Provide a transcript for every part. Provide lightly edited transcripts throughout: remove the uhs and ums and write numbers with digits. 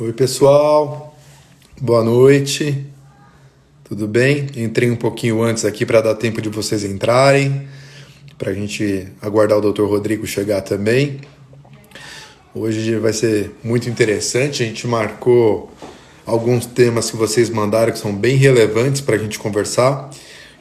Oi, pessoal. Boa noite. Tudo bem? Entrei um pouquinho antes aqui para dar tempo de vocês entrarem, para a gente aguardar o Dr. Rodrigo chegar também. Hoje vai ser muito interessante. A gente marcou alguns temas que vocês mandaram que são bem relevantes para a gente conversar.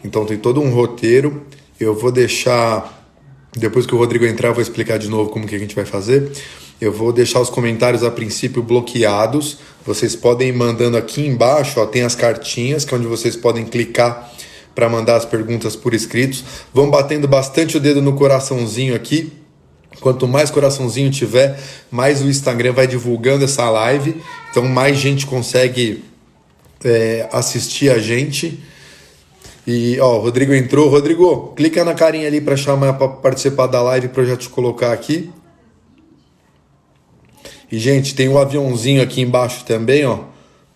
Então tem todo um roteiro. Eu vou deixar, depois que o Rodrigo entrar, eu vou explicar de novo como que a gente vai fazer. Eu vou deixar os comentários a princípio bloqueados. Vocês podem ir mandando aqui embaixo, ó, tem as cartinhas, que é onde vocês podem clicar para mandar as perguntas por escritos. Vão batendo bastante o dedo no coraçãozinho aqui. Quanto mais coraçãozinho tiver, mais o Instagram vai divulgando essa live. Então mais gente consegue assistir a gente. E ó, o Rodrigo entrou. Rodrigo, clica na carinha ali para chamar para participar da live para eu já te colocar aqui. E, gente, tem um aviãozinho aqui embaixo também, ó.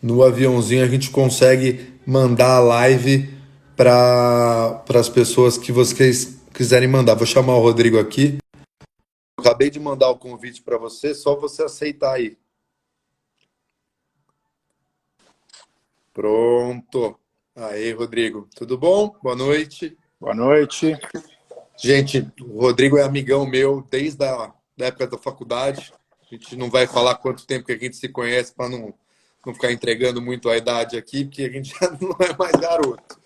No aviãozinho a gente consegue mandar a live para as pessoas que vocês quiserem mandar. Vou chamar o Rodrigo aqui. Acabei de mandar o convite para você, só você aceitar aí. Pronto. Aí, Rodrigo. Tudo bom? Boa noite. Boa noite. Gente, o Rodrigo é amigão meu desde a da época da faculdade. A gente não vai falar quanto tempo que a gente se conhece para não ficar entregando muito a idade aqui, porque a gente já não é mais garoto.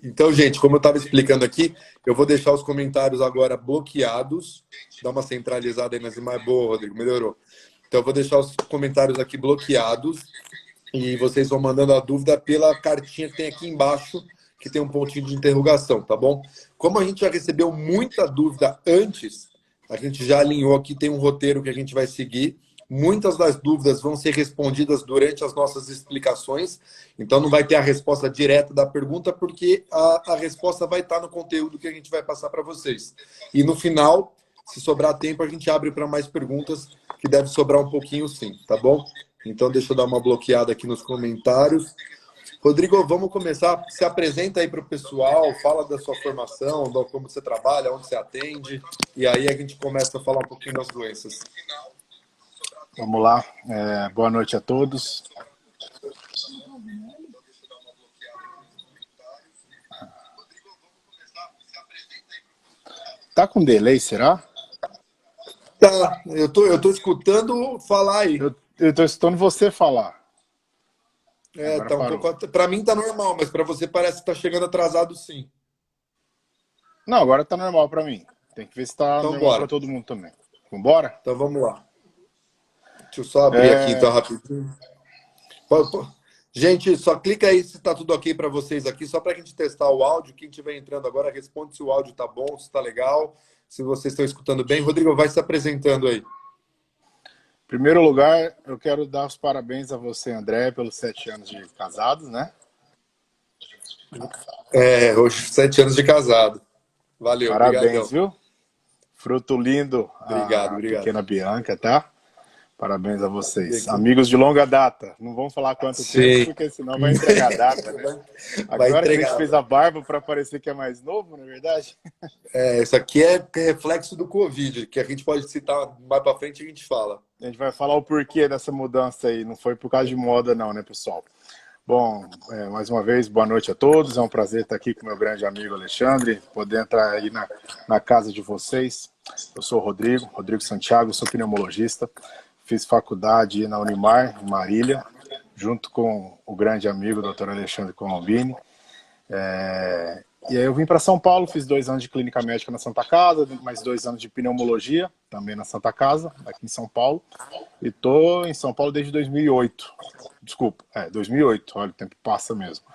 Então, gente, como eu estava explicando aqui, eu vou deixar os comentários agora bloqueados. Dá uma centralizada aí nas imagens. Boa, Rodrigo, melhorou. Então, eu vou deixar os comentários aqui bloqueados e vocês vão mandando a dúvida pela cartinha que tem aqui embaixo, que tem um pontinho de interrogação, tá bom? Como a gente já recebeu muita dúvida antes, a gente já alinhou aqui, tem um roteiro que a gente vai seguir. Muitas das dúvidas vão ser respondidas durante as nossas explicações, então não vai ter a resposta direta da pergunta, porque a resposta vai estar no conteúdo que a gente vai passar para vocês. E no final, se sobrar tempo, a gente abre para mais perguntas, que deve sobrar um pouquinho sim, tá bom? Então deixa eu dar uma bloqueada aqui nos comentários. Rodrigo, vamos começar. Se apresenta aí para o pessoal, fala da sua formação, de como você trabalha, onde você atende, e aí a gente começa a falar um pouquinho das doenças. Vamos lá. Boa noite a todos. Tá com delay, será? Tá, eu tô escutando falar aí. Eu tô escutando você falar. Agora tá um pouco. Para mim tá normal, mas para você parece que tá chegando atrasado, sim. Não, agora tá normal para mim. Tem que ver se tá Então, normal para todo mundo também. Vambora? Então vamos lá. Deixa eu só abrir aqui então rapidinho. Gente, só clica aí se tá tudo ok para vocês aqui, só para a gente testar o áudio. Quem estiver entrando agora, responde se o áudio tá bom, se tá legal, se vocês estão escutando bem. Rodrigo, vai se apresentando aí. Em primeiro lugar, eu quero dar os parabéns a você, André, pelos 7 anos de casados, né? Hoje 7 anos de casado. Valeu, parabéns, obrigadão. Viu? Fruto lindo. Obrigado. Pequena Bianca, tá? Parabéns a vocês. Amigos de longa data. Não vamos falar quanto tempo, porque senão vai entregar a data, né? Agora que a gente fez a barba para parecer que é mais novo, não é verdade? Isso aqui é reflexo do Covid, que a gente pode citar mais para frente e a gente fala. A gente vai falar o porquê dessa mudança aí. Não foi por causa de moda não, né, pessoal? Bom, mais uma vez, boa noite a todos. É um prazer estar aqui com meu grande amigo Alexandre, poder entrar aí na casa de vocês. Eu sou o Rodrigo Santiago, sou pneumologista. Fiz faculdade na Unimar, em Marília, junto com o grande amigo Dr. Alexandre Colombini. E aí eu vim para São Paulo, fiz 2 anos de clínica médica na Santa Casa, mais 2 anos de pneumologia, também na Santa Casa, aqui em São Paulo. E estou em São Paulo desde 2008. Desculpa, 2008, olha, o tempo passa mesmo.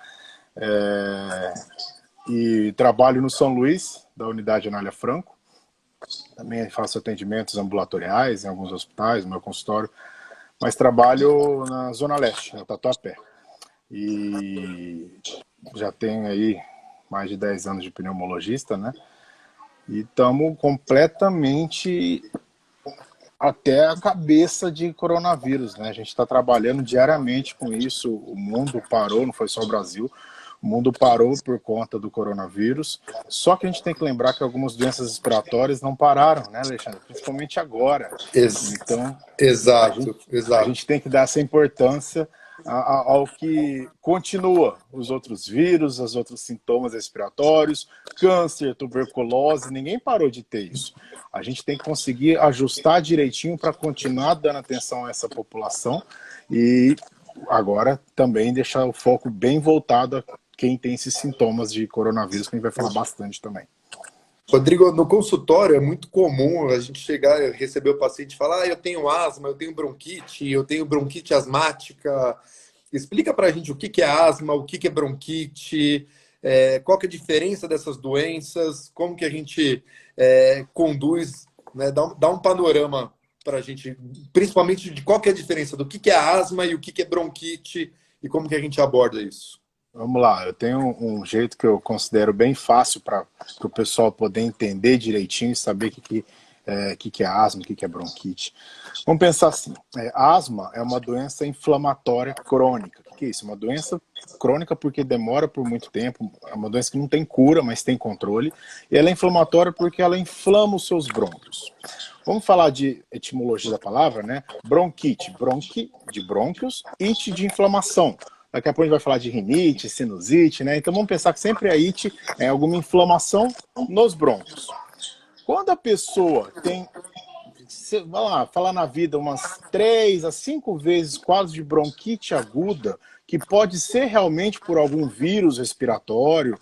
E trabalho no São Luís, da unidade Anália Franco. Também faço atendimentos ambulatoriais em alguns hospitais, no meu consultório, mas trabalho na Zona Leste, no Tatuapé. E já tenho aí mais de 10 anos de pneumologista, né? E estamos completamente até a cabeça de coronavírus, né? A gente está trabalhando diariamente com isso, o mundo parou, não foi só o Brasil. O mundo parou por conta do coronavírus, só que a gente tem que lembrar que algumas doenças respiratórias não pararam, né, Alexandre? Principalmente agora. Ex Então, exato, a exato. gente tem que dar essa importância ao que continua, os outros vírus, os outros sintomas respiratórios, câncer, tuberculose, ninguém parou de ter isso. A gente tem que conseguir ajustar direitinho para continuar dando atenção a essa população e agora também deixar o foco bem voltado a quem tem esses sintomas de coronavírus, que a gente vai falar bastante também. Rodrigo, no consultório é muito comum a gente chegar e receber o paciente e falar: eu tenho asma, eu tenho bronquite asmática. Explica pra gente o que é asma, o que é bronquite, qual que é a diferença dessas doenças, como que a gente conduz, né? Dá um panorama pra gente, principalmente de qual que é a diferença do que é asma e o que é bronquite e como que a gente aborda isso. Vamos lá, eu tenho um jeito que eu considero bem fácil para o pessoal poder entender direitinho e saber que é asma, o que é bronquite. Vamos pensar assim, asma é uma doença inflamatória crônica. O que é isso? Uma doença crônica porque demora por muito tempo, é uma doença que não tem cura, mas tem controle, e ela é inflamatória porque ela inflama os seus brônquios. Vamos falar de etimologia da palavra, né? Bronquite, bronqui de brônquios, ite de inflamação. Daqui a pouco a gente vai falar de rinite, sinusite, né? Então vamos pensar que sempre a ite é alguma inflamação nos brônquios. Quando a pessoa tem, vai lá, falar na vida umas 3 a 5 vezes quadros de bronquite aguda, que pode ser realmente por algum vírus respiratório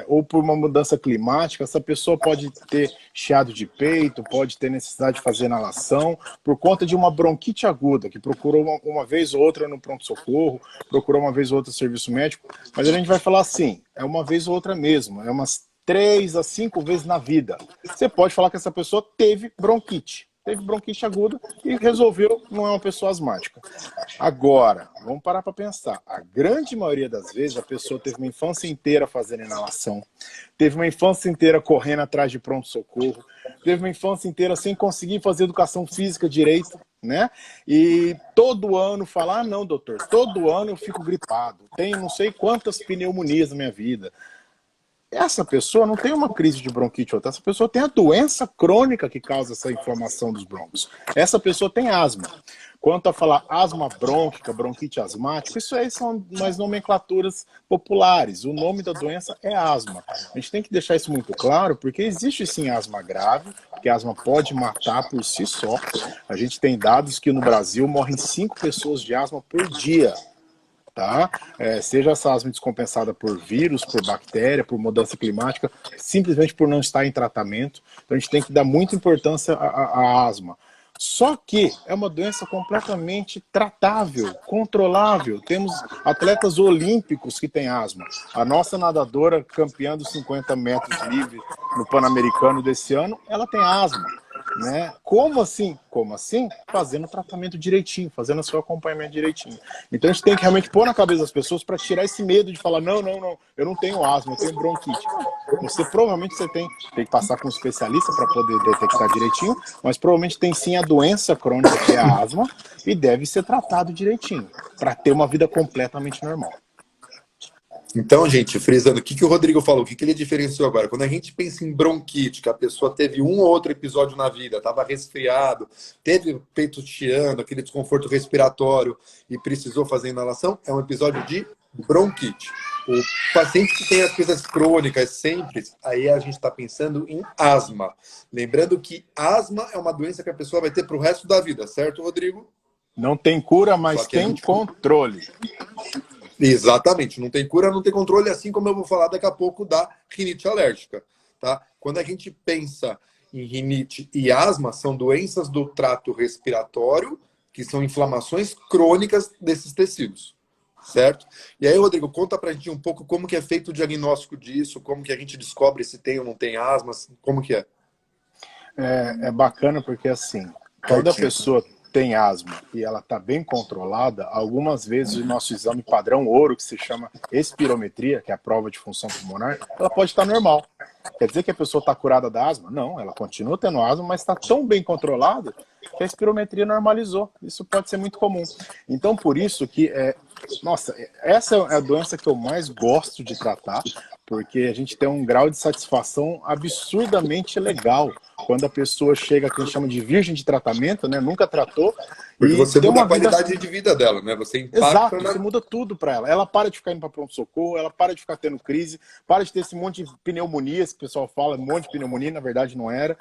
ou por uma mudança climática, essa pessoa pode ter chiado de peito, pode ter necessidade de fazer inalação, por conta de uma bronquite aguda, que procurou uma vez ou outra no pronto-socorro, procurou uma vez ou outra no serviço médico, mas a gente vai falar assim, é uma vez ou outra mesmo, é umas 3 a 5 vezes na vida. Você pode falar que essa pessoa teve bronquite aguda e resolveu, não é uma pessoa asmática. Agora, vamos parar para pensar. A grande maioria das vezes a pessoa teve uma infância inteira fazendo inalação, teve uma infância inteira correndo atrás de pronto-socorro, teve uma infância inteira sem conseguir fazer educação física direito, né? E todo ano falar, não, doutor, todo ano eu fico gripado, tenho não sei quantas pneumonias na minha vida. Essa pessoa não tem uma crise de bronquite ou outra, essa pessoa tem a doença crônica que causa essa inflamação dos brônquios. Essa pessoa tem asma. Quanto a falar asma brônquica, bronquite asmática, isso aí são mais nomenclaturas populares. O nome da doença é asma. A gente tem que deixar isso muito claro, porque existe sim asma grave, que a asma pode matar por si só. A gente tem dados que no Brasil morrem 5 pessoas de asma por dia. Tá? Seja essa asma descompensada por vírus, por bactéria, por mudança climática, simplesmente por não estar em tratamento. Então a gente tem que dar muita importância à asma. Só que é uma doença completamente tratável, controlável. Temos atletas olímpicos que têm asma. A nossa nadadora campeã dos 50 metros livre no Pan-Americano desse ano, ela tem asma. Né? Como assim? Como assim? Fazendo o tratamento direitinho, fazendo o seu acompanhamento direitinho. Então a gente tem que realmente pôr na cabeça das pessoas para tirar esse medo de falar, não, eu não tenho asma, eu tenho bronquite. Você tem que passar com um especialista para poder detectar direitinho, mas provavelmente tem sim a doença crônica, que é a asma, e deve ser tratado direitinho, para ter uma vida completamente normal. Então, gente, frisando, o que o Rodrigo falou, o que ele diferenciou agora? Quando a gente pensa em bronquite, que a pessoa teve um ou outro episódio na vida, estava resfriado, teve o peito chiando, aquele desconforto respiratório e precisou fazer inalação, é um episódio de bronquite. O paciente que tem as coisas crônicas sempre, aí a gente está pensando em asma. Lembrando que asma é uma doença que a pessoa vai ter para o resto da vida, certo, Rodrigo? Não tem cura, mas tem controle. Exatamente, não tem cura, não tem controle, assim como eu vou falar daqui a pouco da rinite alérgica, tá? Quando a gente pensa em rinite e asma, são doenças do trato respiratório, que são inflamações crônicas desses tecidos, certo? E aí, Rodrigo, conta pra gente um pouco como que é feito o diagnóstico disso, como que a gente descobre se tem ou não tem asma, como que é? É bacana porque, assim, quando a pessoa tem asma e ela está bem controlada, algumas vezes o nosso exame padrão ouro, que se chama espirometria, que é a prova de função pulmonar, ela pode estar normal. Quer dizer que a pessoa está curada da asma? Não, ela continua tendo asma, mas está tão bem controlada que a espirometria normalizou. Isso pode ser muito comum. Então, por isso que Nossa, essa é a doença que eu mais gosto de tratar, porque a gente tem um grau de satisfação absurdamente legal quando a pessoa chega, que a gente chama de virgem de tratamento, né? Nunca tratou, Porque e você tem muda a uma vida. qualidade de vida dela, né? Você impacta Exato, na... você muda tudo para ela. Ela para de ficar indo para pronto-socorro, ela para de ficar tendo crise, para de ter esse monte de pneumonias que o pessoal fala, um monte de pneumonia, na verdade não era,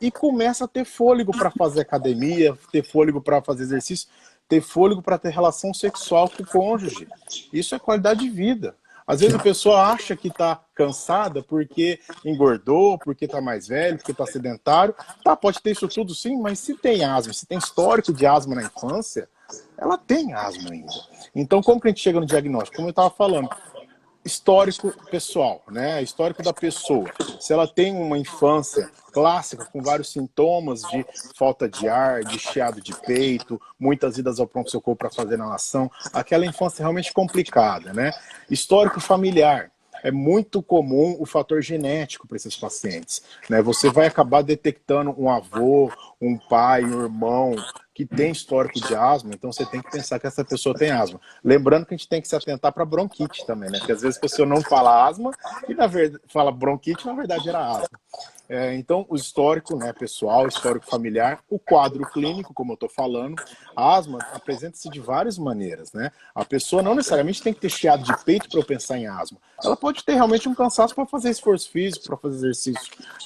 e começa a ter fôlego para fazer academia, ter fôlego para fazer exercício, ter fôlego para ter relação sexual com o cônjuge. Isso é qualidade de vida. Às vezes a pessoa acha que está cansada porque engordou, porque está mais velho, porque está sedentário. Tá, pode ter isso tudo sim, mas se tem asma, se tem histórico de asma na infância, ela tem asma ainda. Então, como que a gente chega no diagnóstico? Como eu estava falando, histórico pessoal, né? Histórico da pessoa. Se ela tem uma infância clássica com vários sintomas de falta de ar, de chiado de peito, muitas idas ao pronto-socorro para fazer inalação, aquela infância realmente complicada, né? Histórico familiar. É muito comum o fator genético para esses pacientes, né? Você vai acabar detectando um avô, um pai, um irmão que tem histórico de asma, então você tem que pensar que essa pessoa tem asma. Lembrando que a gente tem que se atentar para bronquite também, né? Porque às vezes a pessoa não fala asma e na verdade fala bronquite, na verdade era asma. Então, o histórico, né, pessoal, histórico familiar, o quadro clínico, como eu estou falando, a asma apresenta-se de várias maneiras, né? A pessoa não necessariamente tem que ter chiado de peito para eu pensar em asma. Ela pode ter realmente um cansaço para fazer esforço físico, para fazer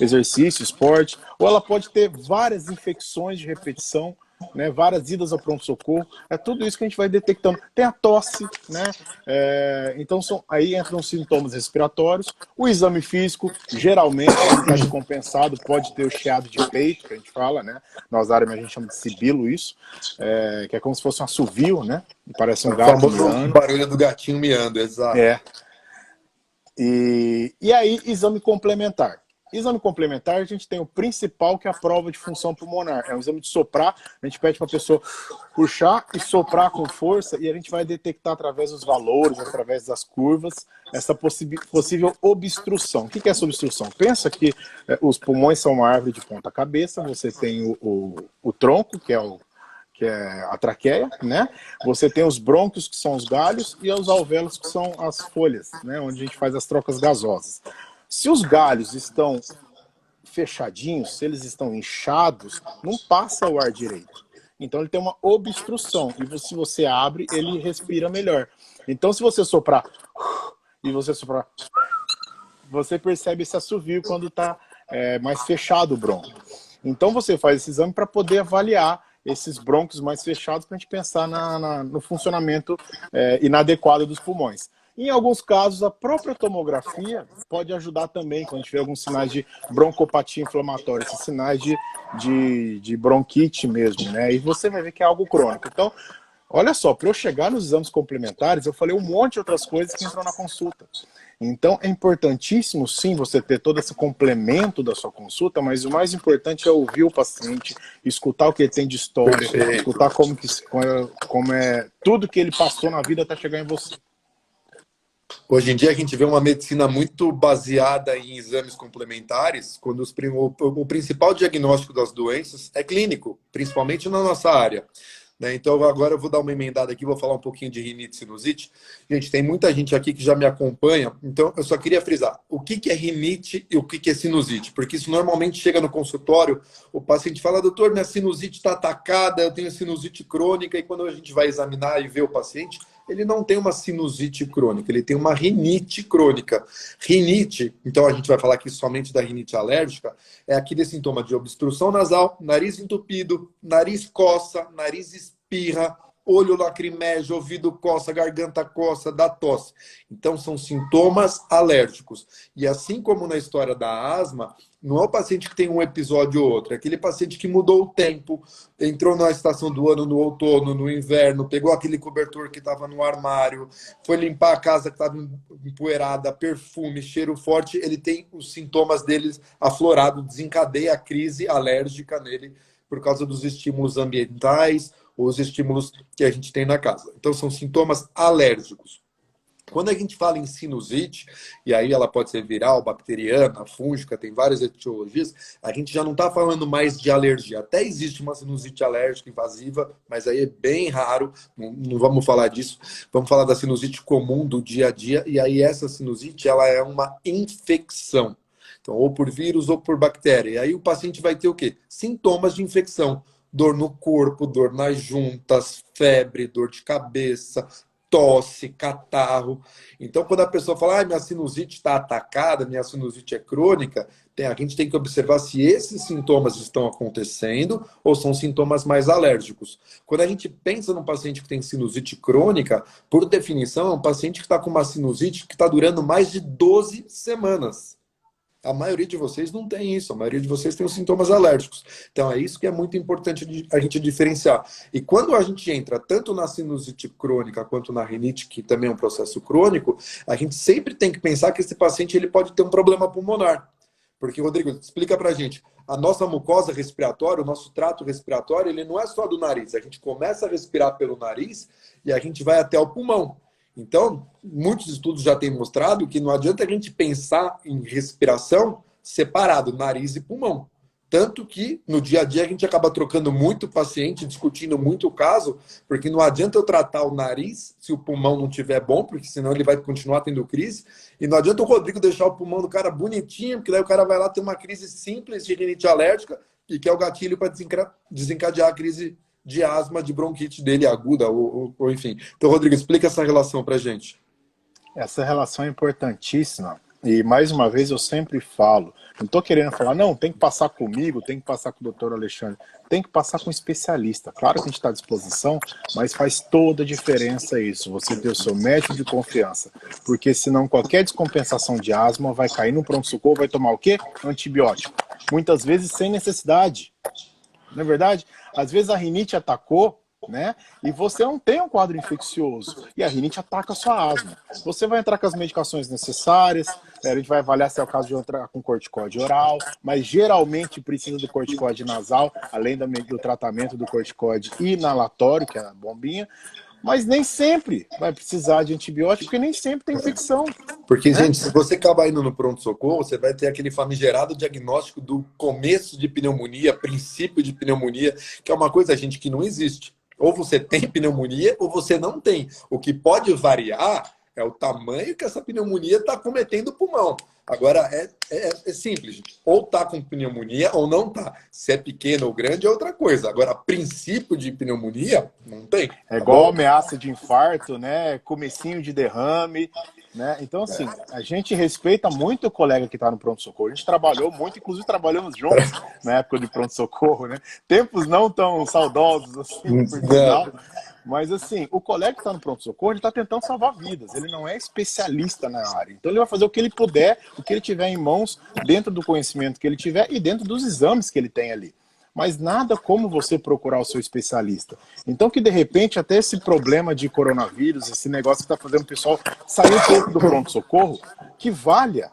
exercício, esporte, ou ela pode ter várias infecções de repetição, né, várias idas ao pronto-socorro, é tudo isso que a gente vai detectando. Tem a tosse, né? Então aí entram os sintomas respiratórios. O exame físico, geralmente, se ele está descompensado, pode ter o chiado de peito, que a gente fala, né? Nós áreas a gente chama de sibilo isso, que é como se fosse um assovio, né? Parece um O gato famoso miando. barulho do gatinho miando, exato. E aí, exame complementar. Exame complementar, a gente tem o principal, que é a prova de função pulmonar. É um exame de soprar, a gente pede para a pessoa puxar e soprar com força, e a gente vai detectar através dos valores, através das curvas, essa possível obstrução. O que é essa obstrução? Pensa que os pulmões são uma árvore de ponta cabeça, você tem o tronco, que é a traqueia, né? Você tem os brônquios, que são os galhos, e os alvéolos, que são as folhas, né? Onde a gente faz as trocas gasosas. Se os galhos estão fechadinhos, se eles estão inchados, não passa o ar direito. Então ele tem uma obstrução, e se você abre, ele respira melhor. Então se você soprar e você soprar, você percebe esse assovio quando está mais fechado o bronco. Então você faz esse exame para poder avaliar esses brônquios mais fechados, para a gente pensar no funcionamento inadequado dos pulmões. Em alguns casos, a própria tomografia pode ajudar também, quando a gente vê alguns sinais de broncopatia inflamatória, esses sinais de bronquite mesmo, né? E você vai ver que é algo crônico. Então, olha só, para eu chegar nos exames complementares, eu falei um monte de outras coisas que entram na consulta. Então, é importantíssimo, sim, você ter todo esse complemento da sua consulta, mas o mais importante é ouvir o paciente, escutar o que ele tem de história, Perfeito. escutar como é tudo que ele passou na vida até chegar em você. Hoje em dia a gente vê uma medicina muito baseada em exames complementares, quando o principal diagnóstico das doenças é clínico, principalmente na nossa área. Então, agora eu vou dar uma emendada aqui, vou falar um pouquinho de rinite e sinusite. Gente, tem muita gente aqui que já me acompanha, então eu só queria frisar, o que é rinite e o que é sinusite? Porque isso normalmente chega no consultório, o paciente fala, doutor, minha sinusite está atacada, eu tenho sinusite crônica, e quando a gente vai examinar e ver o paciente, ele não tem uma sinusite crônica, ele tem uma rinite crônica. Rinite, então a gente vai falar aqui somente da rinite alérgica, é aquele sintoma de obstrução nasal, nariz entupido, nariz coça, nariz espirra, olho lacrimeja, ouvido coça, garganta coça, dá tosse. Então são sintomas alérgicos. E assim como na história da asma, não é o paciente que tem um episódio ou outro, é aquele paciente que mudou o tempo, entrou na estação do ano, no outono, no inverno, pegou aquele cobertor que estava no armário, foi limpar a casa que estava empoeirada, perfume, cheiro forte, ele tem os sintomas dele aflorados, desencadeia a crise alérgica nele por causa dos estímulos ambientais, ou os estímulos que a gente tem na casa. Então, são sintomas alérgicos. Quando a gente fala em sinusite, e aí ela pode ser viral, bacteriana, fúngica, tem várias etiologias, a gente já não está falando mais de alergia. Até existe uma sinusite alérgica invasiva, mas aí é bem raro, não vamos falar disso. Vamos falar da sinusite comum do dia a dia, e aí essa sinusite, ela é uma infecção. Então, ou por vírus ou por bactéria. E aí o paciente vai ter o quê? Sintomas de infecção. Dor no corpo, dor nas juntas, febre, dor de cabeça, tosse, catarro. Então, quando a pessoa fala, minha sinusite está atacada, minha sinusite é crônica, a gente tem que observar se esses sintomas estão acontecendo ou são sintomas mais alérgicos. Quando a gente pensa num paciente que tem sinusite crônica, por definição, é um paciente que está com uma sinusite que está durando mais de 12 semanas. A maioria de vocês não tem isso, a maioria de vocês tem os sintomas alérgicos. Então é isso que é muito importante a gente diferenciar. E quando a gente entra tanto na sinusite crônica quanto na rinite, que também é um processo crônico, a gente sempre tem que pensar que esse paciente ele pode ter um problema pulmonar. Porque, Rodrigo, explica pra gente, a nossa mucosa respiratória, o nosso trato respiratório, ele não é só do nariz. A gente começa a respirar pelo nariz e a gente vai até o pulmão. Então, muitos estudos já têm mostrado que não adianta a gente pensar em respiração separado, nariz e pulmão. Tanto que no dia a dia a gente acaba trocando muito paciente, discutindo muito o caso, porque não adianta eu tratar o nariz se o pulmão não estiver bom, porque senão ele vai continuar tendo crise. E não adianta o Rodrigo deixar o pulmão do cara bonitinho, porque daí o cara vai lá ter uma crise simples de rinite alérgica e que é o gatilho para desencadear a crise de asma, de bronquite dele aguda, ou enfim. Então, Rodrigo, explica essa relação para gente. Essa relação é importantíssima. E, mais uma vez, eu sempre falo, não estou querendo falar, não, tem que passar comigo, tem que passar com o doutor Alexandre, tem que passar com um especialista. Claro que a gente está à disposição, mas faz toda a diferença isso, você ter o seu médico de confiança. Porque senão qualquer descompensação de asma vai cair no pronto-socorro, vai tomar o quê? Antibiótico. Muitas vezes sem necessidade. Não é verdade? Às vezes a rinite atacou, né? E você não tem um quadro infeccioso. E a rinite ataca a sua asma. Você vai entrar com as medicações necessárias, a gente vai avaliar se é o caso de entrar com corticóide oral, mas geralmente precisa do corticóide nasal, além do tratamento do corticóide inalatório, que é a bombinha. Mas nem sempre vai precisar de antibiótico, porque nem sempre tem infecção. Porque, Né? gente, se você acabar indo no pronto-socorro, você vai ter aquele famigerado diagnóstico do começo de pneumonia, princípio de pneumonia, que é uma coisa, gente, que não existe. Ou você tem pneumonia ou você não tem. O que pode variar é o tamanho que essa pneumonia está cometendo o pulmão. Agora, é simples. Ou está com pneumonia ou não está. Se é pequeno ou grande é outra coisa. Agora, princípio de pneumonia, não tem. É Tá igual bom? ameaça de infarto, né? Comecinho de derrame, né? Então, assim, a gente respeita muito o colega que está no pronto-socorro. A gente trabalhou muito, inclusive trabalhamos juntos na época de pronto-socorro, né? Tempos não tão saudosos, assim, por sinal. Não. Mas, assim, o colega que está no pronto-socorro, ele está tentando salvar vidas. Ele não é especialista na área. Então, ele vai fazer o que ele puder, o que ele tiver em mãos, dentro do conhecimento que ele tiver e dentro dos exames que ele tem ali. Mas nada como você procurar o seu especialista. Então que de repente até esse problema de coronavírus, esse negócio que está fazendo o pessoal sair um pouco do pronto-socorro, que valha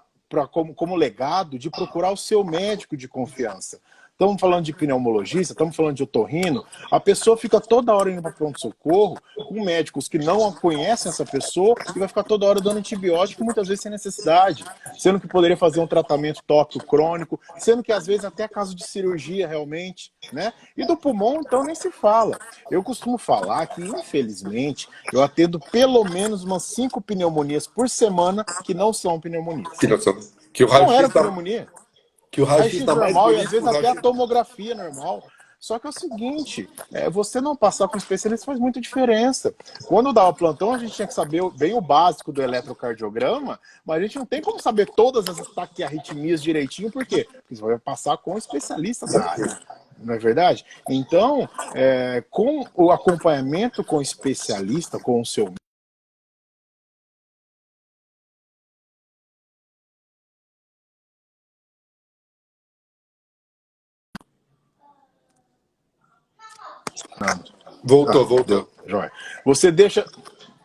como legado de procurar o seu médico de confiança. Estamos falando de pneumologista, estamos falando de otorrino, a pessoa fica toda hora indo para pronto-socorro com médicos que não conhecem essa pessoa e vai ficar toda hora dando antibiótico, muitas vezes sem necessidade, sendo que poderia fazer um tratamento tópico crônico, sendo que às vezes até caso de cirurgia realmente, né? E do pulmão, então, nem se fala. Eu costumo falar que, infelizmente, eu atendo pelo menos umas 5 pneumonias por semana que não são pneumonias. Que o Não era raio-x tá, pneumonia. que o raio-x Raio-X está mais normal e às bonito que vezes o até a raio-x. tomografia normal. Só que é o seguinte, você não passar com especialista faz muita diferença. Quando eu dava plantão, a gente tinha que saber bem o básico do eletrocardiograma, mas a gente não tem como saber todas as taquiarritmias direitinho, por quê? Porque você vai passar com um especialista da área. Não é verdade? Então, com o acompanhamento com o especialista, com o seu Voltou, voltou. Joia. Você deixa.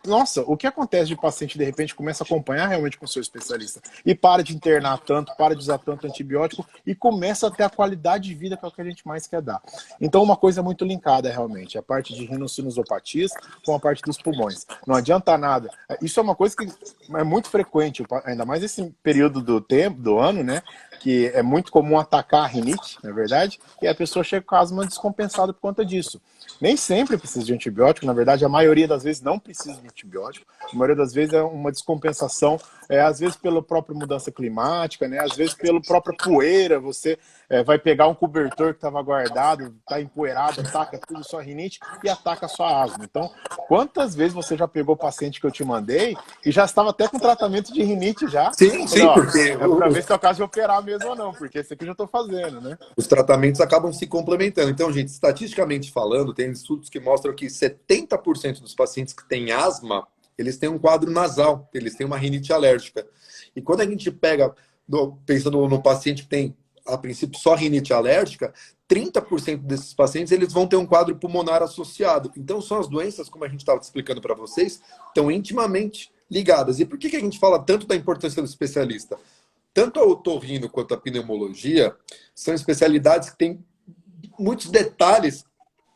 nossa, o que acontece de paciente de repente começa a acompanhar realmente com o seu especialista e para de internar tanto, para de usar tanto antibiótico e começa a ter a qualidade de vida que é o que a gente mais quer dar. Então uma coisa muito linkada realmente, a parte de rinosinusopatia com a parte dos pulmões. Não adianta nada. Isso é uma coisa que é muito frequente, ainda mais esse período do tempo, do ano, né? Que é muito comum atacar a rinite, na verdade, e a pessoa chega com asma descompensada por conta disso. Nem sempre precisa de antibiótico, na verdade, a maioria das vezes não precisa de antibiótico, a maioria das vezes é uma descompensação, às vezes pela própria mudança climática, né? Às vezes pela própria poeira, você vai pegar um cobertor que estava guardado, está empoeirado, ataca tudo sua rinite e ataca a sua asma. Então, quantas vezes você já pegou o paciente que eu te mandei e já estava até com tratamento de rinite já? Sim, Falei, sim, ó, porque é para ver se é o caso de operar mesmo ou não, porque esse aqui eu já estou fazendo, né? os tratamentos acabam se complementando. Então, gente, estatisticamente falando, tem estudos que mostram que 70% dos pacientes que têm asma, eles têm um quadro nasal, eles têm uma rinite alérgica. E quando a gente pega, pensando no paciente que tem, a princípio, só rinite alérgica, 30% desses pacientes eles vão ter um quadro pulmonar associado. Então, são as doenças, como a gente estava explicando para vocês, estão intimamente ligadas. E por que a gente fala tanto da importância do especialista? Tanto a otorrino quanto a pneumologia são especialidades que têm muitos detalhes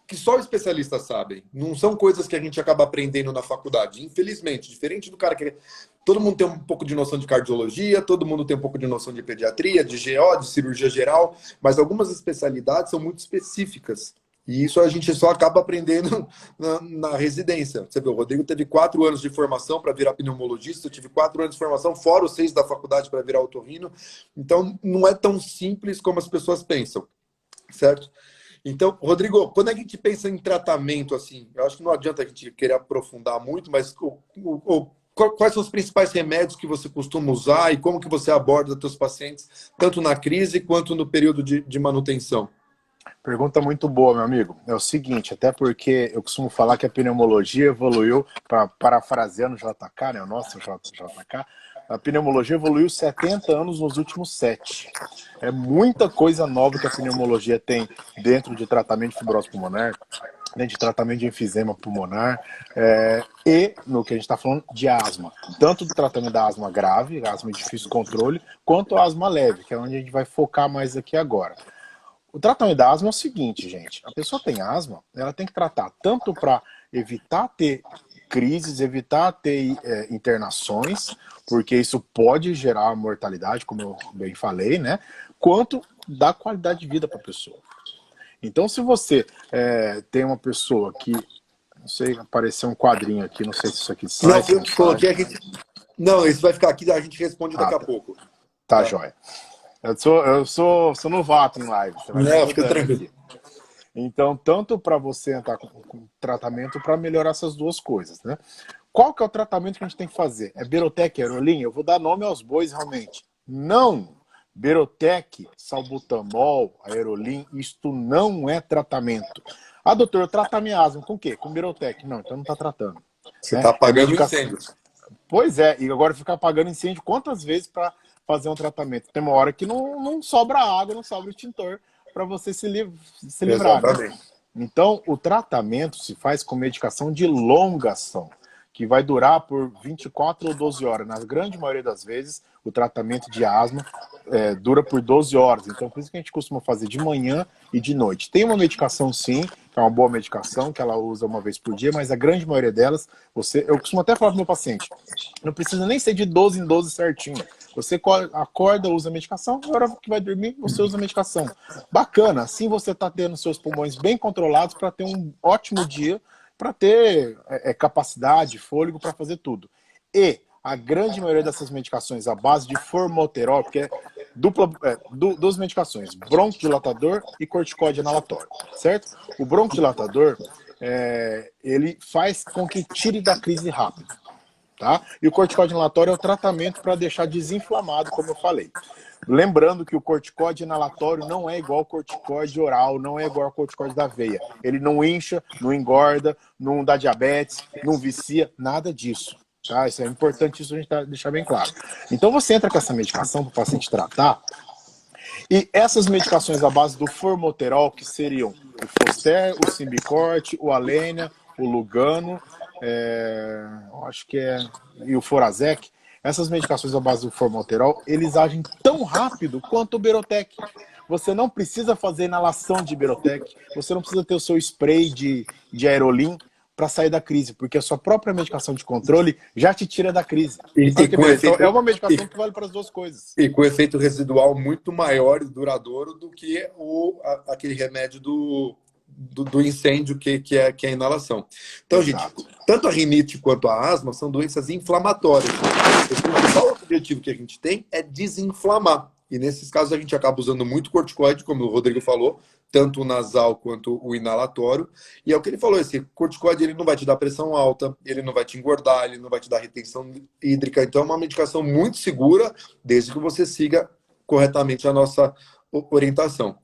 que só o especialista sabe. Não são coisas que a gente acaba aprendendo na faculdade. Infelizmente, diferente do cara que... Todo mundo tem um pouco de noção de cardiologia, todo mundo tem um pouco de noção de pediatria, de GO, de cirurgia geral, mas algumas especialidades são muito específicas. E isso a gente só acaba aprendendo na residência. Você vê, o Rodrigo teve 4 anos de formação para virar pneumologista, eu tive 4 anos de formação, fora os 6 da faculdade para virar otorrino. Então, não é tão simples como as pessoas pensam, certo? Então, Rodrigo, quando a gente pensa em tratamento, assim, eu acho que não adianta a gente querer aprofundar muito, mas quais são os principais remédios que você costuma usar e como que você aborda seus pacientes, tanto na crise quanto no período de manutenção? Pergunta muito boa, meu amigo. É o seguinte, até porque eu costumo falar que a pneumologia evoluiu, parafraseando o JK, né, o nosso JK, a pneumologia evoluiu 70 anos nos últimos 7. É muita coisa nova que a pneumologia tem dentro de tratamento de fibrose pulmonar, dentro de tratamento de enfisema pulmonar e no que a gente está falando de asma. Tanto do tratamento da asma grave, asma de difícil controle, quanto a asma leve, que é onde a gente vai focar mais aqui agora. O tratamento da asma é o seguinte, gente. A pessoa tem asma, ela tem que tratar tanto para evitar ter crises, evitar ter internações, porque isso pode gerar mortalidade, como eu bem falei, né? Quanto dar qualidade de vida para a pessoa. Então, se você tem uma pessoa que, não sei, apareceu um quadrinho aqui, não sei se isso aqui sai. Não, eu coloquei aqui. Não, isso vai ficar aqui, a gente responde daqui a pouco. Tá, joia. Eu sou novato em live. Você vai não, fica tranquilo. Aqui. Então, tanto para você entrar com tratamento para melhorar essas duas coisas, né? Qual que é o tratamento que a gente tem que fazer? É Berotec, Aerolim? Eu vou dar nome aos bois realmente. Não! Berotec, salbutamol, Aerolim, isto não é tratamento. Ah, doutor, eu trato minha asma com o quê? Com Berotec. Não, então não está tratando. Você está apagando incêndio. Pois é, e agora ficar apagando incêndio quantas vezes para fazer um tratamento? Tem uma hora que não sobra água, não sobra extintor para você se livrar. Né? Então, o tratamento se faz com medicação de longa ação, que vai durar por 24 ou 12 horas. Na grande maioria das vezes, o tratamento de asma dura por 12 horas. Então, por isso que a gente costuma fazer de manhã e de noite. Tem uma medicação, sim, que é uma boa medicação, que ela usa uma vez por dia, mas a grande maioria delas, eu costumo até falar para o meu paciente, não precisa nem ser de 12 em 12 certinho. Você acorda, usa a medicação, na hora que vai dormir, você usa a medicação. Bacana, assim você está tendo seus pulmões bem controlados para ter um ótimo dia, para ter capacidade, fôlego para fazer tudo. E a grande maioria dessas medicações, à base de formoterol, porque é duas medicações, broncodilatador e corticóide inalatório, certo? O broncodilatador, ele faz com que tire da crise rápido. Tá? E o corticóide inalatório é o tratamento para deixar desinflamado, como eu falei. Lembrando que o corticóide inalatório não é igual ao corticóide oral, não é igual ao corticóide da veia. Ele não incha, não engorda, não dá diabetes, não vicia, nada disso. Tá? Isso é importante, isso a gente deixar bem claro. Então você entra com essa medicação para o paciente tratar, e essas medicações à base do formoterol, que seriam o Foster, o Symbicort, o Alenia, o Lugano, eu acho que é, e o Forazec, essas medicações à base do formoterol, eles agem tão rápido quanto o Berotec. Você não precisa fazer inalação de Berotec, você não precisa ter o seu spray de aerolim para sair da crise, porque a sua própria medicação de controle já te tira da crise. E Olha que com beleza. Então, efeito, é uma medicação que vale para as duas coisas. e com efeito residual muito maior e duradouro do que aquele remédio do incêndio que é a inalação. Então, Exato. gente, tanto a rinite quanto a asma são doenças inflamatórias. O principal objetivo que a gente tem é desinflamar. E nesses casos a gente acaba usando muito corticoide, como o Rodrigo falou, tanto o nasal quanto o inalatório. E é o que ele falou, esse corticoide ele não vai te dar pressão alta, ele não vai te engordar, ele não vai te dar retenção hídrica. Então é uma medicação muito segura, desde que você siga corretamente a nossa orientação.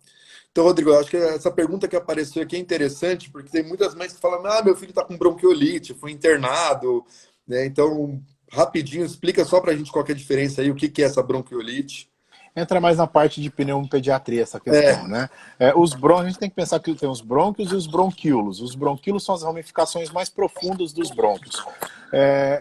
Então, Rodrigo, eu acho que essa pergunta que apareceu aqui é interessante, porque tem muitas mães que falam, meu filho está com bronquiolite, foi internado, né? Então, rapidinho, explica só para a gente qual que é a diferença aí, o que é essa bronquiolite. Entra mais na parte de pneumopediatria essa questão, né? Os brônquios, a gente tem que pensar que tem os brônquios e os bronquíolos. Os bronquíolos são as ramificações mais profundas dos brônquios.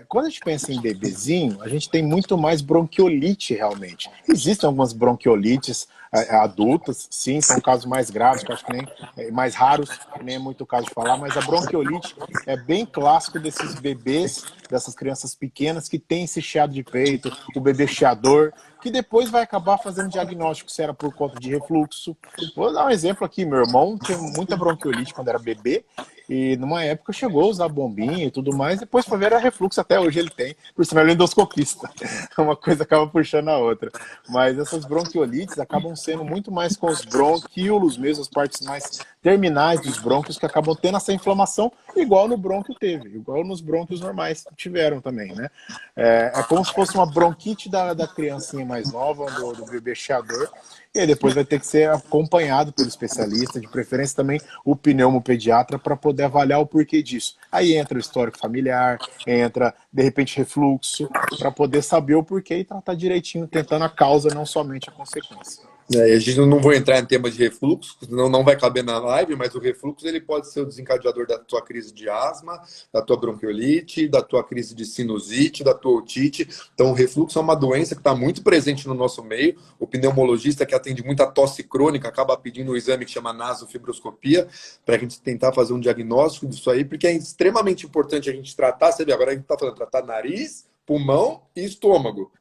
Quando a gente pensa em bebezinho, a gente tem muito mais bronquiolite realmente. Existem algumas bronquiolites adultas, sim, são casos mais graves, que eu acho que nem mais raros, que nem é muito o caso de falar, mas a bronquiolite é bem clássico desses bebês, dessas crianças pequenas que tem esse chiado de peito, o bebê chiador, que depois vai acabar fazendo diagnóstico se era por conta de refluxo. Vou dar um exemplo aqui, meu irmão tinha muita bronquiolite quando era bebê, e numa época chegou a usar bombinha e tudo mais, depois foi ver era refluxo, até hoje ele tem, por sinal ele é endoscopista. Uma coisa acaba puxando a outra. Mas essas bronquiolites acabam sendo muito mais com os bronquíolos mesmo, as partes mais terminais dos brônquios que acabam tendo essa inflamação, igual no brônquio teve, igual nos brônquios normais tiveram também, né? É como se fosse uma bronquite da criancinha mais nova, do bebê chiador, e aí depois vai ter que ser acompanhado pelo especialista, de preferência também o pneumopediatra, para poder avaliar o porquê disso. Aí entra o histórico familiar, entra, de repente, refluxo, para poder saber o porquê e tratar direitinho, tentando a causa, não somente a consequência. A gente não vai entrar em tema de refluxo, senão não vai caber na live, mas o refluxo ele pode ser o desencadeador da tua crise de asma, da tua bronquiolite, da tua crise de sinusite, da tua otite. Então, o refluxo é uma doença que está muito presente no nosso meio. O pneumologista que atende muita tosse crônica acaba pedindo um exame que chama nasofibroscopia, para a gente tentar fazer um diagnóstico disso aí, porque é extremamente importante a gente tratar. Você vê, agora a gente está falando tratar nariz, pulmão e estômago,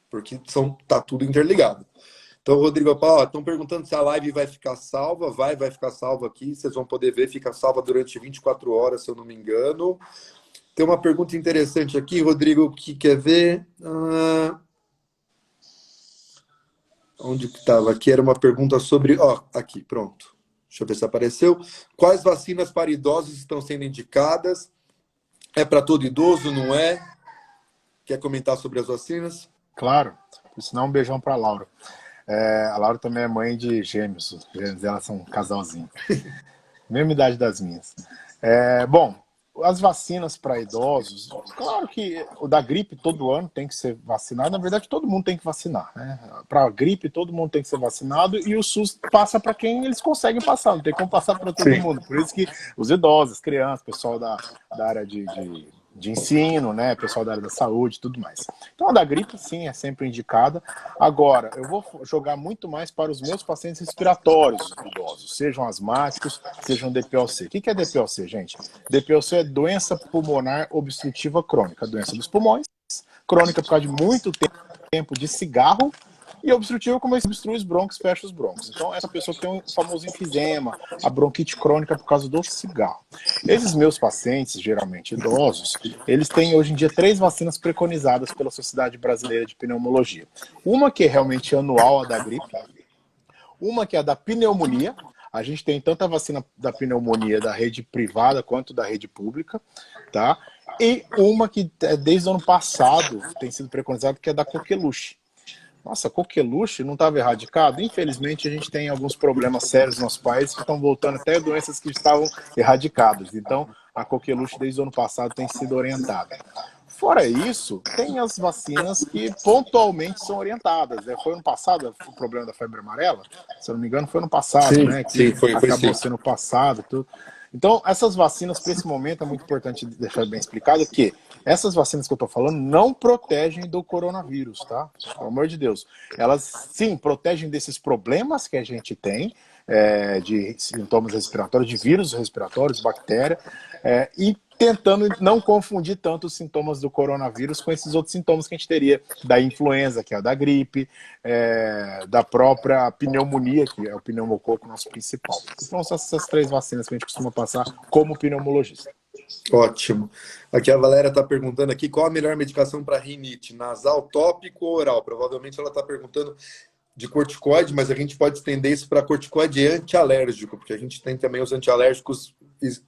porque tá tudo interligado. Então, Rodrigo, estão perguntando se a live vai ficar salva. Vai ficar salva aqui. Vocês vão poder ver, fica salva durante 24 horas, se eu não me engano. Tem uma pergunta interessante aqui, Rodrigo, que quer ver. Onde que estava? Aqui era uma pergunta sobre... aqui, pronto. Deixa eu ver se apareceu. Quais vacinas para idosos estão sendo indicadas? É para todo idoso, não é? Quer comentar sobre as vacinas? Claro. Por sinal, um beijão para a Laura. A Laura também é mãe de gêmeos. Os gêmeos dela são um casalzinho. Mesma idade das minhas. Bom, as vacinas para idosos, claro que o da gripe todo ano tem que ser vacinado. Na verdade, todo mundo tem que vacinar, né? Para a gripe, todo mundo tem que ser vacinado e o SUS passa para quem eles conseguem passar. Não tem como passar para todo mundo. Por isso que os idosos, as crianças, pessoal da área de ensino, né, pessoal da área da saúde e tudo mais. Então a da gripe sim é sempre indicada. Agora, eu vou jogar muito mais para os meus pacientes respiratórios idosos, sejam asmáticos, sejam DPOC. O que é DPOC, gente? DPOC é doença pulmonar obstrutiva crônica, doença dos pulmões, crônica por causa de muito tempo de cigarro, e obstrutivo como obstrui os brônquios, fecha os brônquios. Então, essa pessoa que tem o famoso enfisema, a bronquite crônica por causa do cigarro. Esses meus pacientes, geralmente idosos, eles têm hoje em dia 3 vacinas preconizadas pela Sociedade Brasileira de Pneumologia. Uma que é realmente anual, a da gripe. Uma que é a da pneumonia. A gente tem tanto a vacina da pneumonia da rede privada quanto da rede pública, tá? E uma que desde o ano passado tem sido preconizada, que é da coqueluche. Nossa, coqueluche não estava erradicado? Infelizmente, a gente tem alguns problemas sérios no nosso país que estão voltando até doenças que estavam erradicadas. Então, a coqueluche desde o ano passado tem sido orientada. Fora isso, tem as vacinas que pontualmente são orientadas. Foi ano passado o problema da febre amarela? Se eu não me engano, foi ano passado, sim, né? Que sim, foi acabou sim. sendo passado. Tudo. Então, essas vacinas, para esse momento, é muito importante deixar bem explicado que essas vacinas que eu estou falando não protegem do coronavírus, tá? Pelo amor de Deus. Elas, sim, protegem desses problemas que a gente tem, de sintomas respiratórios, de vírus respiratórios, bactéria, e tentando não confundir tanto os sintomas do coronavírus com esses outros sintomas que a gente teria da influenza, que é a da gripe, da própria pneumonia, que é o pneumococo nosso principal. Então são essas 3 vacinas que a gente costuma passar como pneumologista. Ótimo. Aqui a Valéria está perguntando aqui qual a melhor medicação para rinite, nasal, tópico ou oral? Provavelmente ela está perguntando de corticoide, mas a gente pode estender isso para corticoide antialérgico, porque a gente tem também os antialérgicos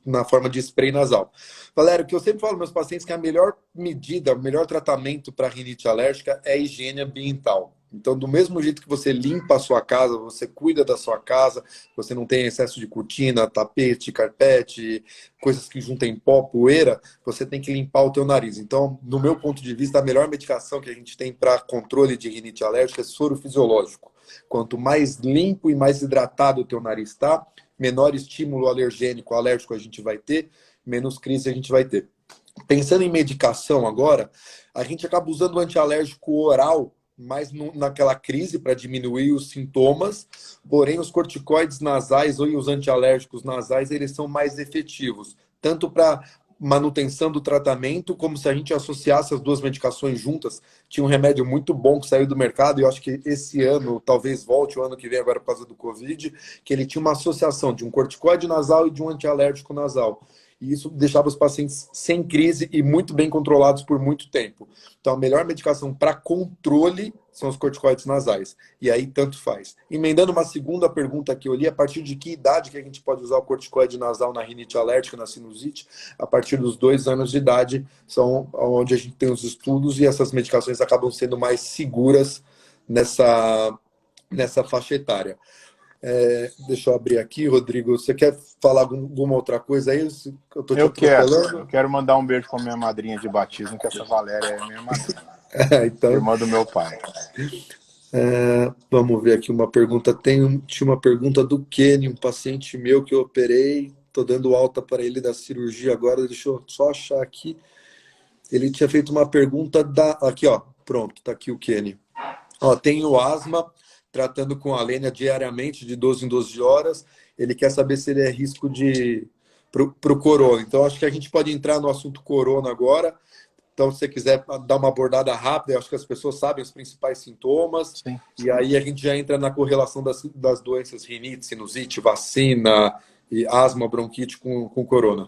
na forma de spray nasal. Valéria, o que eu sempre falo aos meus pacientes é que a melhor medida, o melhor tratamento para rinite alérgica é a higiene ambiental. Então, do mesmo jeito que você limpa a sua casa, você cuida da sua casa, você não tem excesso de cortina, tapete, carpete, coisas que juntem pó, poeira, você tem que limpar o teu nariz. Então, no meu ponto de vista, a melhor medicação que a gente tem para controle de rinite alérgica é soro fisiológico. Quanto mais limpo e mais hidratado o teu nariz está, menor estímulo alergênico, alérgico a gente vai ter, menos crise a gente vai ter. Pensando em medicação agora, a gente acaba usando o antialérgico oral mais naquela crise para diminuir os sintomas, porém os corticoides nasais ou os antialérgicos nasais, eles são mais efetivos, tanto para manutenção do tratamento, como se a gente associasse as duas medicações juntas. Tinha um remédio muito bom que saiu do mercado, e eu acho que esse ano, talvez volte o ano que vem agora por causa do Covid, que ele tinha uma associação de um corticoide nasal e de um antialérgico nasal. E isso deixava os pacientes sem crise e muito bem controlados por muito tempo. Então, a melhor medicação para controle são os corticoides nasais. E aí, tanto faz. Emendando uma segunda pergunta que eu li, a partir de que idade que a gente pode usar o corticoide nasal na rinite alérgica, na sinusite? A partir dos 2 anos de idade, são onde a gente tem os estudos e essas medicações acabam sendo mais seguras nessa faixa etária. Deixa eu abrir aqui, Rodrigo. Você quer falar alguma outra coisa aí? Eu tô te atropelando. Eu quero mandar um beijo para minha madrinha de batismo, que essa Valéria é minha madrinha. Então, irmã do meu pai. Vamos ver aqui uma pergunta. Tinha uma pergunta do Kenny, um paciente meu que eu operei. Estou dando alta para ele da cirurgia agora. Deixa eu só achar aqui. Ele tinha feito uma pergunta aqui, ó. Pronto, tá aqui o Kenny. Ó, tenho asma, tratando com a Lênia diariamente, de 12 em 12 horas. Ele quer saber se ele é risco pro corona. Então, acho que a gente pode entrar no assunto corona agora. Então, se você quiser dar uma abordada rápida, eu acho que as pessoas sabem os principais sintomas. Sim. E aí a gente já entra na correlação das doenças rinite, sinusite, vacina, e asma, bronquite com corona.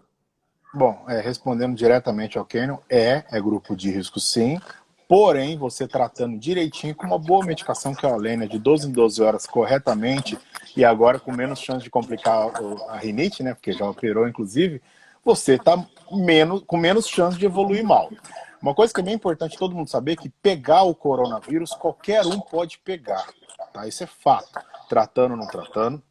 Bom, respondendo diretamente ao Kenyon, é grupo de risco sim. Porém, você tratando direitinho com uma boa medicação, que é a Lênia, de 12 em 12 horas corretamente, e agora com menos chance de complicar a rinite, né? Porque já operou, inclusive, você está com menos chance de evoluir mal. Uma coisa que é bem importante todo mundo saber é que pegar o coronavírus, qualquer um pode pegar, tá? Isso é fato. Tratando ou não tratando,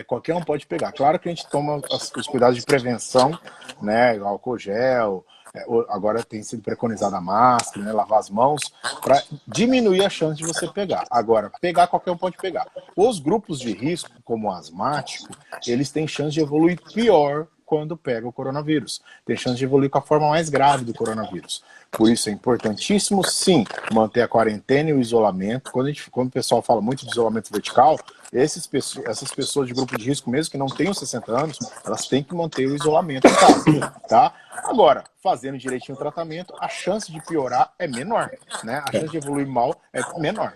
qualquer um pode pegar. Claro que a gente toma os cuidados de prevenção, né? Álcool gel, agora tem sido preconizada a máscara, né? Lavar as mãos, para diminuir a chance de você pegar. Agora, pegar qualquer um pode pegar. Os grupos de risco, como o asmático, eles têm chance de evoluir pior quando pega o coronavírus. Tem chance de evoluir com a forma mais grave do coronavírus. Por isso é importantíssimo, sim, manter a quarentena e o isolamento. Quando o pessoal fala muito de isolamento vertical, essas pessoas de grupo de risco, mesmo que não tenham 60 anos, elas têm que manter o isolamento em casa, tá? Agora, fazendo direitinho o tratamento, a chance de piorar é menor, né? A chance de evoluir mal é menor.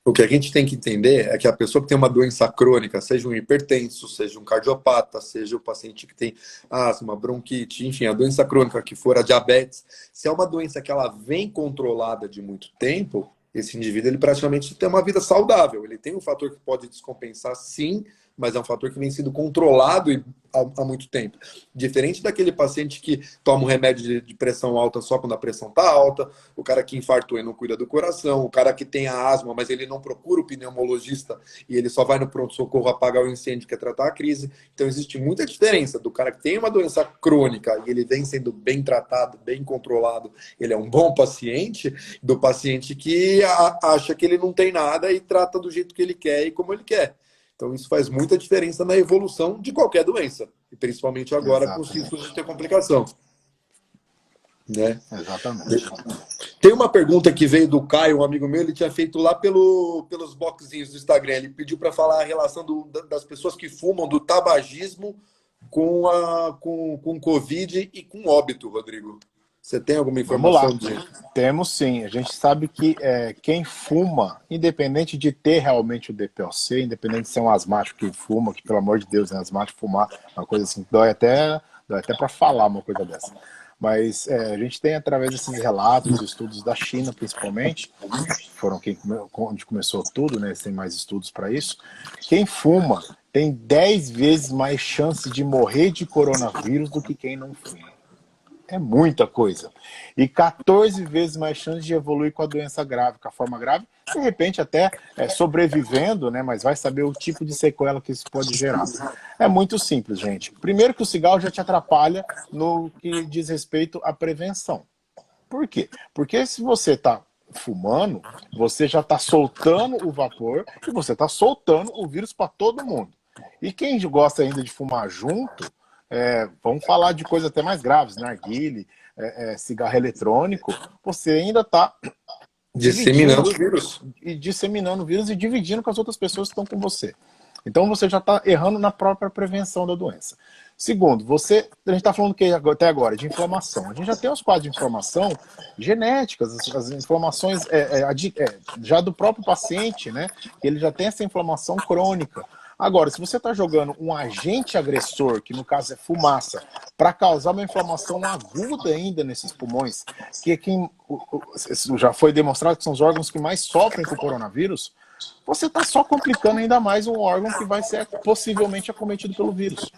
O que a gente tem que entender é que a pessoa que tem uma doença crônica, seja um hipertenso, seja um cardiopata, seja o paciente que tem asma, bronquite, enfim, a doença crônica que for a diabetes, se é uma doença que ela vem controlada de muito tempo, esse indivíduo ele praticamente tem uma vida saudável. Ele tem um fator que pode descompensar, sim, mas é um fator que vem sendo controlado há muito tempo. Diferente daquele paciente que toma um remédio de pressão alta só quando a pressão está alta, o cara que infartou e não cuida do coração, o cara que tem a asma, mas ele não procura o pneumologista e ele só vai no pronto-socorro apagar o incêndio, que é tratar a crise. Então existe muita diferença do cara que tem uma doença crônica e ele vem sendo bem tratado, bem controlado, ele é um bom paciente, do paciente que acha que ele não tem nada e trata do jeito que ele quer e como ele quer. Então, isso faz muita diferença na evolução de qualquer doença, e principalmente agora com os Exatamente. riscos de ter complicação. Né? Exatamente. Tem uma pergunta que veio do Caio, um amigo meu, ele tinha feito lá pelos boxinhos do Instagram. Ele pediu para falar a relação das pessoas que fumam, do tabagismo com Covid e com óbito, Rodrigo. Você tem alguma Vamos lá. informação disso? Temos sim. A gente sabe que quem fuma, independente de ter realmente o DPOC, independente de ser um asmático que fuma, que pelo amor de Deus, né, asmático fumar, uma coisa assim, dói até para falar uma coisa dessa. Mas a gente tem, através desses relatos, estudos da China, principalmente, foram onde começou tudo, né? Tem mais estudos para isso. Quem fuma tem 10 vezes mais chance de morrer de coronavírus do que quem não fuma. É muita coisa. E 14 vezes mais chance de evoluir com a doença grave, com a forma grave, de repente até sobrevivendo, né? Mas vai saber o tipo de sequela que isso pode gerar. É muito simples, gente. Primeiro que o cigarro já te atrapalha no que diz respeito à prevenção. Por quê? Porque se você está fumando, você já está soltando o vapor e você está soltando o vírus para todo mundo. E quem gosta ainda de fumar junto, vamos falar de coisas até mais graves, narguile, cigarro eletrônico, você ainda está disseminando o vírus. Disseminando o vírus e dividindo com as outras pessoas que estão com você. Então você já está errando na própria prevenção da doença. Segundo, a gente está falando que até agora de inflamação. A gente já tem os quadros de inflamação genéticas, as inflamações já do próprio paciente, né? Ele já tem essa inflamação crônica. Agora, se você está jogando um agente agressor, que no caso é fumaça, para causar uma inflamação aguda ainda nesses pulmões, que já foi demonstrado que são os órgãos que mais sofrem com o coronavírus, você está só complicando ainda mais um órgão que vai ser possivelmente acometido pelo vírus.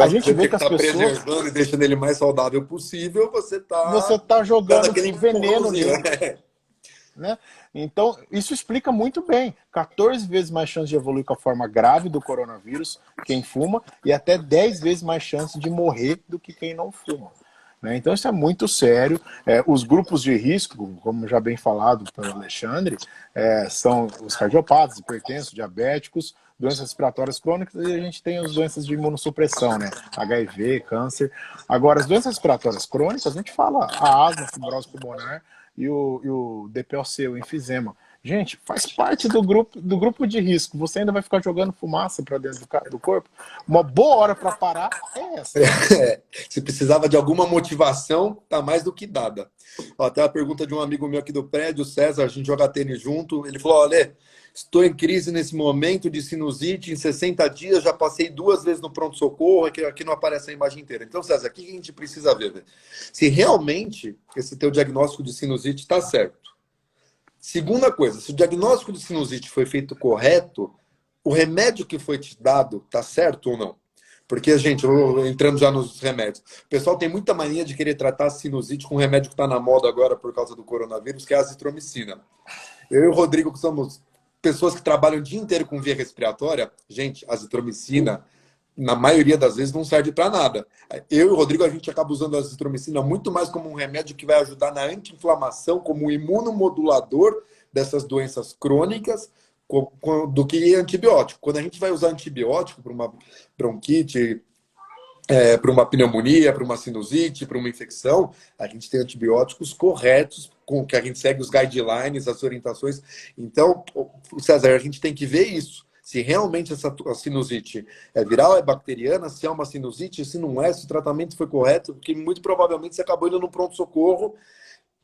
A gente vê que as pessoas preservando e deixando ele mais saudável possível, você tá jogando veneno nele. Né? Então, isso explica muito bem. 14 vezes mais chance de evoluir com a forma grave do coronavírus, quem fuma, e até 10 vezes mais chance de morrer do que quem não fuma. Então, isso é muito sério. Os grupos de risco, como já bem falado pelo Alexandre, são os cardiopatas, hipertensos, diabéticos, doenças respiratórias crônicas, e a gente tem as doenças de imunossupressão, né? HIV, câncer. Agora, as doenças respiratórias crônicas, a gente fala a asma, fibrose pulmonar e o DPOC, o enfisema. Gente, faz parte do grupo de risco. Você ainda vai ficar jogando fumaça para dentro do corpo? Uma boa hora para parar é essa. Se precisava de alguma motivação, tá mais do que dada. Até a pergunta de um amigo meu aqui do prédio, César, a gente joga tênis junto. Ele falou: olha, estou em crise nesse momento de sinusite, em 60 dias já passei 2 vezes no pronto-socorro, aqui não aparece a imagem inteira. Então, César, o que a gente precisa ver? Se realmente esse teu diagnóstico de sinusite está certo. Segunda coisa, se o diagnóstico de sinusite foi feito correto, o remédio que foi te dado está certo ou não? Porque, gente, entrando já nos remédios, o pessoal tem muita mania de querer tratar a sinusite com um remédio que está na moda agora por causa do coronavírus, que é a azitromicina. Eu e o Rodrigo, que somos pessoas que trabalham o dia inteiro com via respiratória, gente, a azitromicina, na maioria das vezes, não serve para nada. Eu e o Rodrigo, a gente acaba usando a azitromicina muito mais como um remédio que vai ajudar na anti-inflamação, como um imunomodulador dessas doenças crônicas, do que antibiótico. Quando a gente vai usar antibiótico para uma bronquite, para uma pneumonia, para uma sinusite, para uma infecção, a gente tem antibióticos corretos, com que a gente segue os guidelines, as orientações. Então, César, a gente tem que ver isso. Se realmente a sinusite é viral, é bacteriana, se é uma sinusite, se não é, se o tratamento foi correto, porque muito provavelmente você acabou indo no pronto-socorro,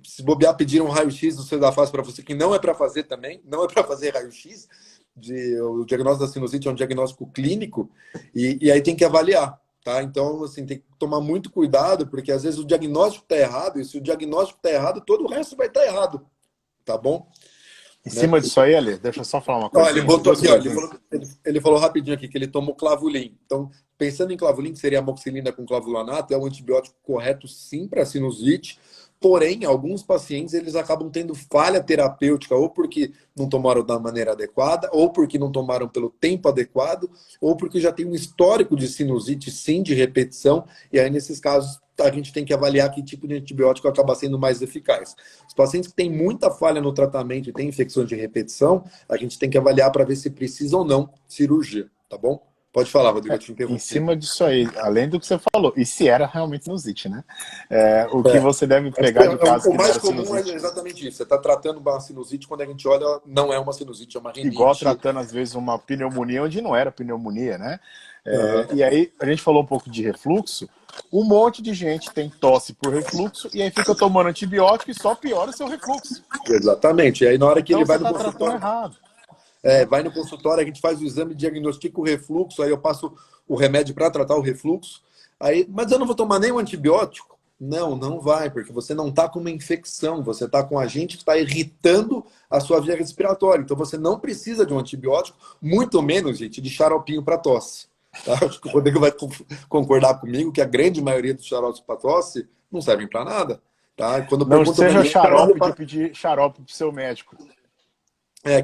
se bobear, pediram um raio-x do Cedafaz para você, que não é para fazer também, não é para fazer raio-x. O diagnóstico da sinusite é um diagnóstico clínico, e aí tem que avaliar. Tá? Então, assim, tem que tomar muito cuidado, porque às vezes o diagnóstico está errado, e se o diagnóstico está errado, todo o resto vai estar errado. Tá bom? Em cima disso aí, Ale, deixa eu só falar uma coisa. Ele botou aqui, ele falou rapidinho aqui que ele tomou clavulin. Então, pensando em clavulin, que seria amoxicilina com clavulanato, é um antibiótico correto sim para sinusite. Porém, alguns pacientes eles acabam tendo falha terapêutica, ou porque não tomaram da maneira adequada, ou porque não tomaram pelo tempo adequado, ou porque já tem um histórico de sinusite, sim, de repetição, e aí nesses casos a gente tem que avaliar que tipo de antibiótico acaba sendo mais eficaz. Os pacientes que têm muita falha no tratamento e têm infecções de repetição, a gente tem que avaliar para ver se precisa ou não cirurgia, tá bom? Pode falar, Rodrigo, eu te Em interrompi. cima disso aí, além do que você falou, e se era realmente sinusite, né? O que É. você deve pegar de caso O que não mais era comum é sinusite. exatamente isso. Você está tratando uma sinusite, quando a gente olha, não é uma sinusite, é uma Igual rinite. tratando, às vezes, uma pneumonia onde não era pneumonia, né? Aham. E aí, a gente falou um pouco de refluxo. Um monte de gente tem tosse por refluxo e aí fica tomando antibiótico e só piora o seu refluxo. Exatamente. E aí, na hora que ele Então, você vai no está tratando consultório, errado, né? vai no consultório, a gente faz o exame, diagnostica o refluxo, aí eu passo o remédio para tratar o refluxo. Aí, mas eu não vou tomar nenhum antibiótico? Não, não vai, porque você não está com uma infecção, você está com um agente que está irritando a sua via respiratória. Então você não precisa de um antibiótico, muito menos, gente, de xaropinho para tosse. Tá? Acho que o Rodrigo vai concordar comigo que a grande maioria dos xaropes para tosse não servem para nada. Tá? Quando Não perguntam para seja mim, xarope de pedir xarope para o seu médico.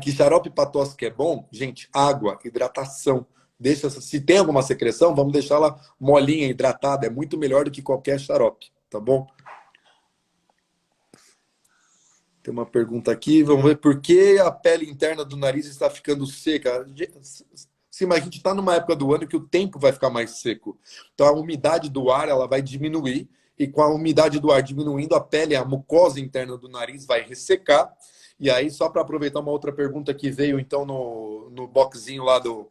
que xarope para tosse que é bom, gente, água, hidratação. Deixa, se tem alguma secreção, vamos deixá-la molinha, hidratada. É muito melhor do que qualquer xarope, tá bom? Tem uma pergunta aqui, vamos ver por que a pele interna do nariz está ficando seca. Sim, mas a gente está numa época do ano que o tempo vai ficar mais seco. Então a umidade do ar ela vai diminuir, e com a umidade do ar diminuindo, a pele, a mucosa interna do nariz vai ressecar. E aí, só para aproveitar uma outra pergunta que veio então no boxzinho lá do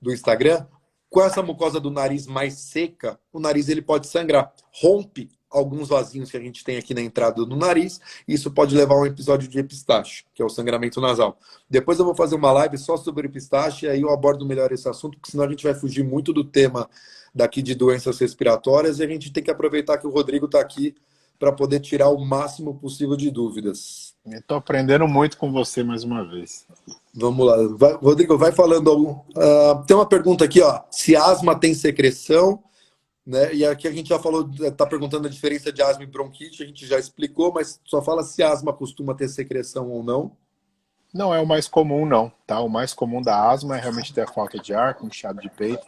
Instagram, com essa mucosa do nariz mais seca, o nariz ele pode sangrar, rompe alguns vasinhos que a gente tem aqui na entrada do nariz, e isso pode levar a um episódio de epistaxe, que é o sangramento nasal. Depois eu vou fazer uma live só sobre epistaxe, e aí eu abordo melhor esse assunto, porque senão a gente vai fugir muito do tema daqui de doenças respiratórias, e a gente tem que aproveitar que o Rodrigo está aqui para poder tirar o máximo possível de dúvidas. Estou aprendendo muito com você mais uma vez. Vamos lá. Rodrigo, vai falando. Tem uma pergunta aqui, ó. Se asma tem secreção, né? E aqui a gente já falou, está perguntando a diferença de asma e bronquite, a gente já explicou, mas só fala se asma costuma ter secreção ou não. Não é o mais comum, não, tá? O mais comum da asma é realmente ter a falta de ar, com inchado de peito.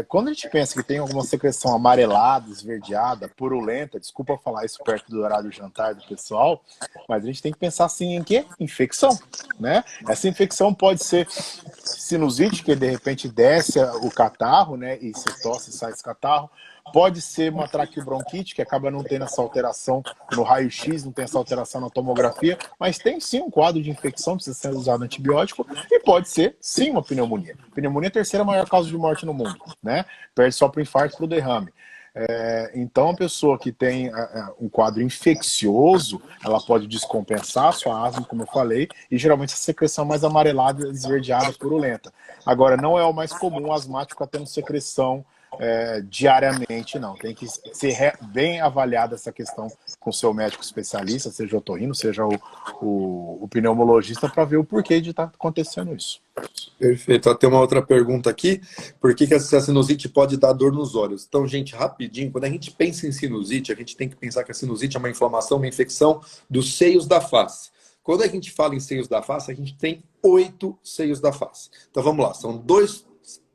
Quando a gente pensa que tem alguma secreção amarelada, esverdeada, purulenta, desculpa falar isso perto do horário do jantar do pessoal, mas a gente tem que pensar assim em quê? Infecção, né? Essa infecção pode ser sinusite, que de repente desce o catarro, né? E se tosse, sai esse catarro. Pode ser uma traqueobronquite, que acaba não tendo essa alteração no raio-x, não tem essa alteração na tomografia, mas tem sim um quadro de infecção, precisa ser usado antibiótico, e pode ser sim uma pneumonia. Pneumonia é a terceira maior causa de morte no mundo, né? Perde só para o infarto e para o derrame. Então, a pessoa que tem um quadro infeccioso, ela pode descompensar a sua asma, como eu falei, e geralmente a secreção mais amarelada, esverdeada, purulenta. Agora, não é o mais comum o asmático ficar tendo secreção diariamente, não. Tem que ser bem avaliada essa questão com o seu médico especialista, seja o otorrino, seja o pneumologista, para ver o porquê de estar acontecendo isso. Perfeito. Tem uma outra pergunta aqui. Por que essa sinusite pode dar dor nos olhos? Então, gente, rapidinho, quando a gente pensa em sinusite, a gente tem que pensar que a sinusite é uma inflamação, uma infecção dos seios da face. Quando a gente fala em seios da face, a gente tem 8 seios da face. Então, vamos lá. São 2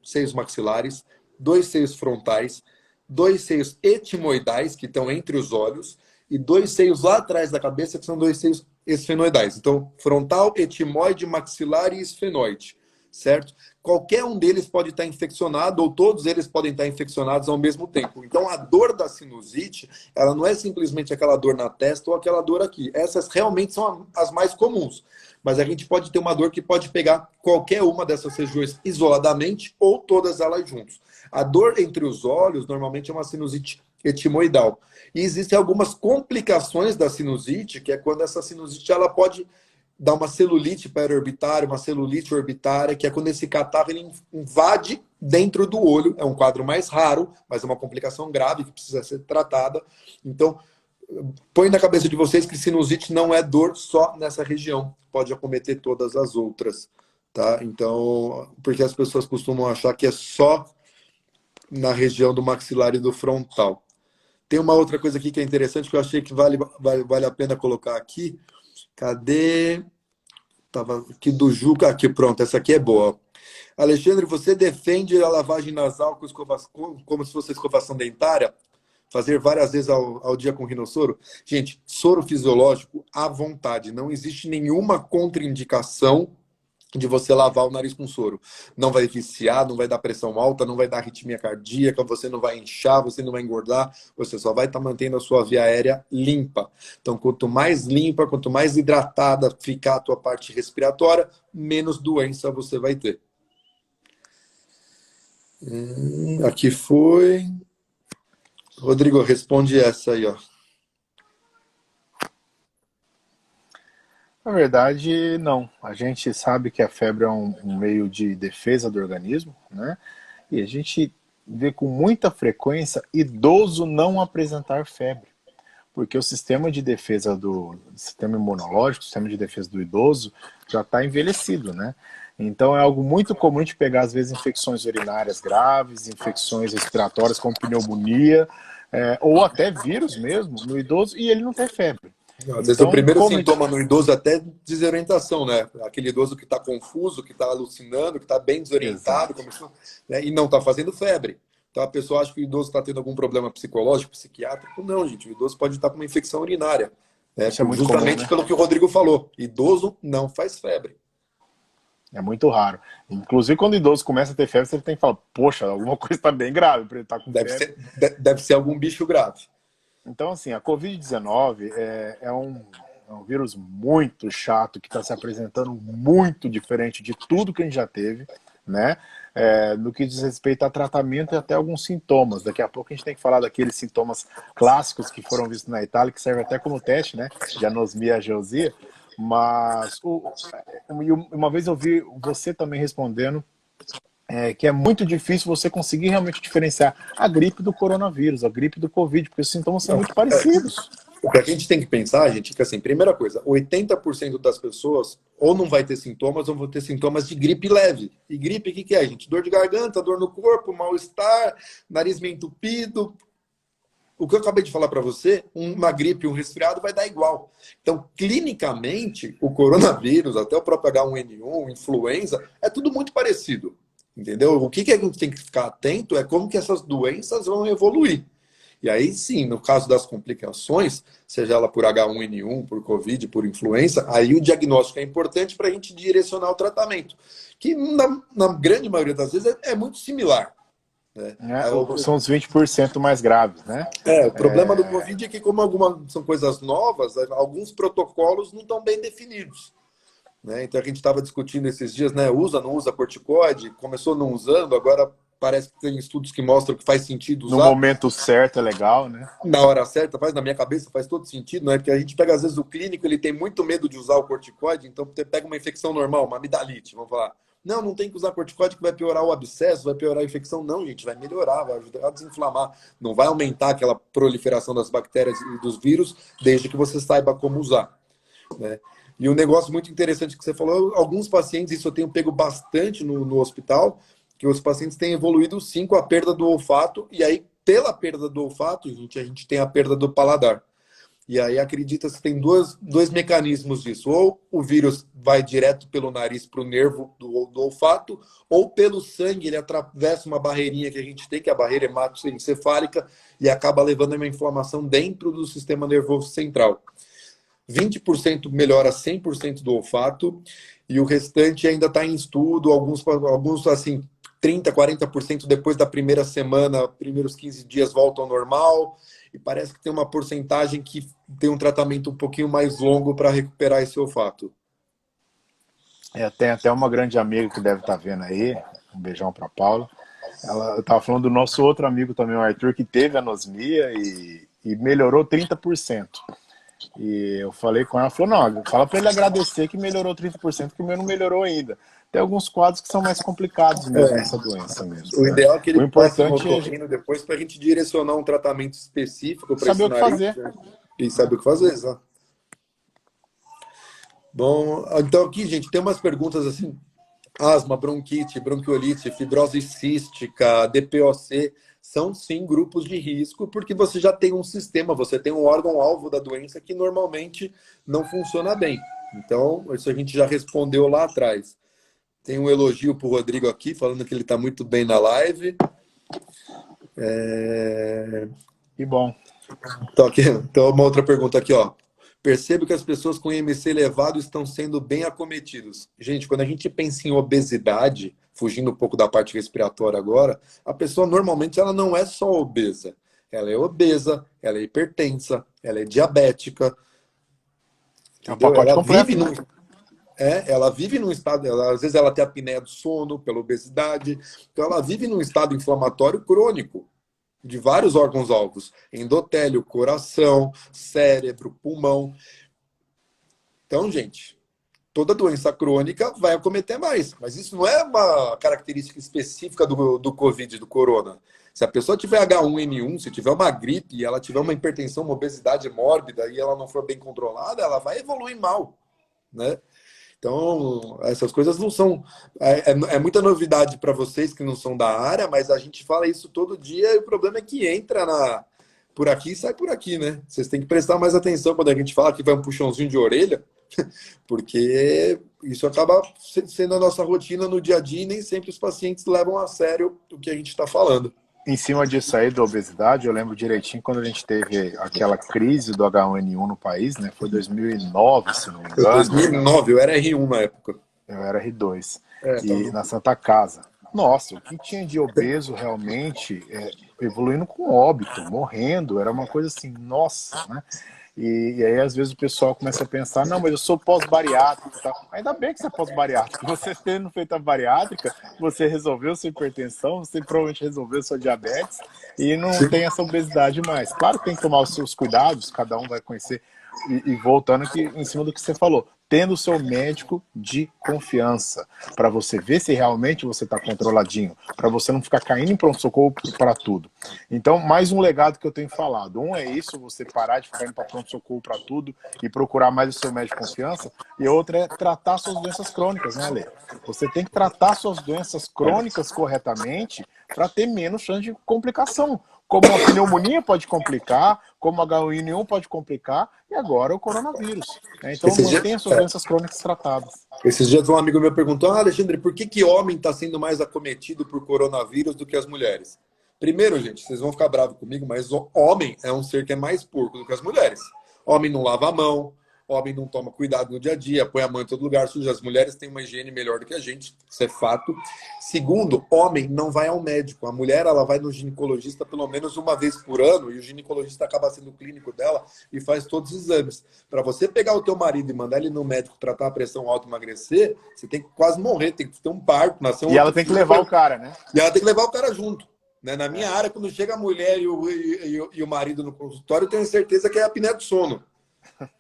seios maxilares, 2 seios frontais, 2 seios etimoidais, que estão entre os olhos, e 2 seios lá atrás da cabeça, que são 2 seios esfenoidais. Então, frontal, etimoide, maxilar e esfenoide, certo? Qualquer um deles pode estar infeccionado, ou todos eles podem estar infeccionados ao mesmo tempo. Então, a dor da sinusite, ela não é simplesmente aquela dor na testa ou aquela dor aqui. Essas realmente são as mais comuns. Mas a gente pode ter uma dor que pode pegar qualquer uma dessas regiões isoladamente ou todas elas juntos. A dor entre os olhos, normalmente, é uma sinusite etimoidal. E existem algumas complicações da sinusite, que é quando essa sinusite ela pode dar uma celulite periorbitária, uma celulite orbitária, que é quando esse catarro ele invade dentro do olho. É um quadro mais raro, mas é uma complicação grave que precisa ser tratada. Então, põe na cabeça de vocês que sinusite não é dor só nessa região, pode acometer todas as outras, tá? Então, porque as pessoas costumam achar que é só na região do maxilar e do frontal. Tem uma outra coisa aqui que é interessante, que eu achei que vale a pena colocar aqui. Cadê? Tava aqui do Juca. Aqui, pronto, essa aqui é boa. Alexandre, você defende a lavagem nasal com como se fosse escovação dentária? fazer várias vezes ao dia com rinossoro? Gente, soro fisiológico à vontade. Não existe nenhuma contraindicação de você lavar o nariz com soro. Não vai viciar, não vai dar pressão alta, não vai dar arritmia cardíaca, você não vai inchar, você não vai engordar, você só vai estar mantendo a sua via aérea limpa. Então, quanto mais limpa, quanto mais hidratada ficar a tua parte respiratória, menos doença você vai ter. Aqui foi... Rodrigo, responde essa aí, ó. Na verdade, não. A gente sabe que a febre é um meio de defesa do organismo, né? E a gente vê com muita frequência idoso não apresentar febre, porque o sistema de defesa do sistema imunológico, o sistema de defesa do idoso já está envelhecido, né? Então é algo muito comum a gente pegar, às vezes, infecções urinárias graves, infecções respiratórias como pneumonia, ou até vírus mesmo no idoso, e ele não ter febre. Às vezes o Então, primeiro como sintoma no idoso é até desorientação, né? Aquele idoso que está confuso, que está alucinando, que está bem desorientado, exato. né? E não está fazendo febre. Então a pessoa acha que o idoso está tendo algum problema psicológico, psiquiátrico. Não, gente, o idoso pode estar com uma infecção urinária. Né? Isso é muito comum, Justamente né? pelo que o Rodrigo falou. Idoso não faz febre. É muito raro. Inclusive, quando o idoso começa a ter febre, você tem que falar, poxa, alguma coisa está bem grave para ele estar com febre. Deve ser algum bicho grave. Então, assim, a Covid-19 é um vírus muito chato, que está se apresentando muito diferente de tudo que a gente já teve, né? No que diz respeito a tratamento e até alguns sintomas. Daqui a pouco a gente tem que falar daqueles sintomas clássicos que foram vistos na Itália, que servem até como teste, né? De anosmia, ageusia. Mas uma vez eu vi você também respondendo que é muito difícil você conseguir realmente diferenciar a gripe do coronavírus, a gripe do Covid, porque os sintomas são muito parecidos. O que a gente tem que pensar, gente, é que assim, primeira coisa, 80% das pessoas ou não vai ter sintomas ou vão ter sintomas de gripe leve. E gripe, o que é, gente? Dor de garganta, dor no corpo, mal-estar, nariz meio entupido. O que eu acabei de falar para você, uma gripe, um resfriado vai dar igual. Então, clinicamente, o coronavírus, até o próprio H1N1, influenza, é tudo muito parecido. Entendeu? O que a gente tem que ficar atento é como que essas doenças vão evoluir. E aí sim, no caso das complicações, seja ela por H1N1, por Covid, por influenza, aí o diagnóstico é importante para a gente direcionar o tratamento, que na grande maioria das vezes é muito similar. Né? São os 20% mais graves, né? O problema do Covid é que, como algumas são coisas novas, alguns protocolos não estão bem definidos. Né? Então a gente estava discutindo esses dias, né? Usa, não usa corticoide, começou não usando, agora parece que tem estudos que mostram que faz sentido usar. No momento certo é legal, né? Na hora certa, na minha cabeça faz todo sentido, né? Porque a gente pega, às vezes, o clínico, ele tem muito medo de usar o corticoide, então você pega uma infecção normal, uma amidalite, vamos falar. Não tem que usar corticoide que vai piorar o abscesso, vai piorar a infecção. Não, gente, vai melhorar, vai ajudar a desinflamar. Não vai aumentar aquela proliferação das bactérias e dos vírus, desde que você saiba como usar. Né? E um negócio muito interessante que você falou, alguns pacientes, isso eu tenho pego bastante no hospital, que os pacientes têm evoluído sim com a perda do olfato, e aí, pela perda do olfato, a gente tem a perda do paladar. E aí acredita-se que tem dois mecanismos disso. Ou o vírus vai direto pelo nariz para o nervo do olfato, ou pelo sangue ele atravessa uma barreirinha que a gente tem, que é a barreira hematoencefálica, e acaba levando a uma inflamação dentro do sistema nervoso central. 20% melhora 100% do olfato, e o restante ainda está em estudo, alguns assim, 30%, 40% depois da primeira semana, primeiros 15 dias voltam ao normal, e parece que tem uma porcentagem que tem um tratamento um pouquinho mais longo para recuperar esse olfato. Tem até uma grande amiga que deve estar vendo aí, um beijão para Paula. Ela estava falando do nosso outro amigo também, o Arthur, que teve anosmia e melhorou 30%. E eu falei com ela, falou, não, fala para ele agradecer que melhorou 30%, que o meu não melhorou ainda. Tem alguns quadros que são mais complicados mesmo, essa doença mesmo. O ideal é que ele passe no importante otorrino depois para a gente direcionar um tratamento específico para esse saber o que nariz. fazer. Né? E saber o que fazer, sabe? Bom, então aqui, gente, tem umas perguntas assim, asma, bronquite, bronquiolite, fibrose cística, DPOC, são sim grupos de risco, porque você já tem um sistema, você tem um órgão-alvo da doença que normalmente não funciona bem. Então, isso a gente já respondeu lá atrás. Tem um elogio para o Rodrigo aqui, falando que ele está muito bem na live. Que bom. Então, uma outra pergunta aqui, ó. Percebo que as pessoas com IMC elevado estão sendo bem acometidos. Gente, quando a gente pensa em obesidade, fugindo um pouco da parte respiratória agora, a pessoa normalmente ela não é só obesa. Ela é obesa, ela é hipertensa, ela é diabética, É um entendeu? pacote completo, né? Ela vive num estado, às vezes ela tem apneia do sono pela obesidade, então ela vive num estado inflamatório crônico de vários órgãos-alvos, endotélio, coração, cérebro, pulmão. Então, gente, toda doença crônica vai acometer mais, mas isso não é uma característica específica do Covid, do corona. Se a pessoa tiver H1N1, se tiver uma gripe e ela tiver uma hipertensão, uma obesidade mórbida e ela não for bem controlada, ela vai evoluir mal, né? Então, essas coisas não são. É muita novidade para vocês que não são da área, mas a gente fala isso todo dia e o problema é que entra por aqui e sai por aqui, né? Vocês têm que prestar mais atenção quando a gente fala que vai um puxãozinho de orelha, porque isso acaba sendo a nossa rotina no dia a dia e nem sempre os pacientes levam a sério o que a gente está falando. Em cima disso aí da obesidade, eu lembro direitinho quando a gente teve aquela crise do H1N1 no país, né? Foi 2009, se não me Foi engano. 2009, eu era R1 na época. Eu era R2. Tá E na Santa Casa. Nossa, o que tinha de obeso realmente evoluindo com óbito, morrendo, era uma coisa assim, nossa, né? E aí, às vezes, o pessoal começa a pensar, não, mas eu sou pós-bariátrico, tá? Ainda bem que você é pós-bariátrico. Você tendo feito a bariátrica, você resolveu sua hipertensão, você provavelmente resolveu sua diabetes e não tem essa obesidade mais. Claro que tem que tomar os seus cuidados, cada um vai conhecer. E voltando aqui em cima do que você falou, tendo o seu médico de confiança, para você ver se realmente você está controladinho, para você não ficar caindo em pronto-socorro para tudo. Então, mais um legado que eu tenho falado. Um é isso, você parar de ficar indo para pronto-socorro para tudo e procurar mais o seu médico de confiança. E outra é tratar suas doenças crônicas, né, Lê? Você tem que tratar suas doenças crônicas corretamente para ter menos chance de complicação. Como a pneumonia pode complicar, como a H1N1 pode complicar, e agora o coronavírus. Né? Então, mantenha suas doenças crônicas tratadas. Esses dias um amigo meu perguntou, Alexandre, por que homem está sendo mais acometido por coronavírus do que as mulheres? Primeiro, gente, vocês vão ficar bravos comigo, mas o homem é um ser que é mais porco do que as mulheres. Homem não lava a mão, homem não toma cuidado no dia a dia, põe a mão em todo lugar sujo. As mulheres têm uma higiene melhor do que a gente, isso é fato. Segundo, homem não vai ao médico. A mulher ela vai no ginecologista pelo menos uma vez por ano e o ginecologista acaba sendo o clínico dela e faz todos os exames. Para você pegar o teu marido e mandar ele no médico tratar a pressão alta e emagrecer, você tem que quase morrer, tem que ter um parto, nascer um E ela tem que levar o cara, né? E ela tem que levar o cara junto. Né? Na minha área, quando chega a mulher e o marido no consultório, eu tenho certeza que é a apneia do sono.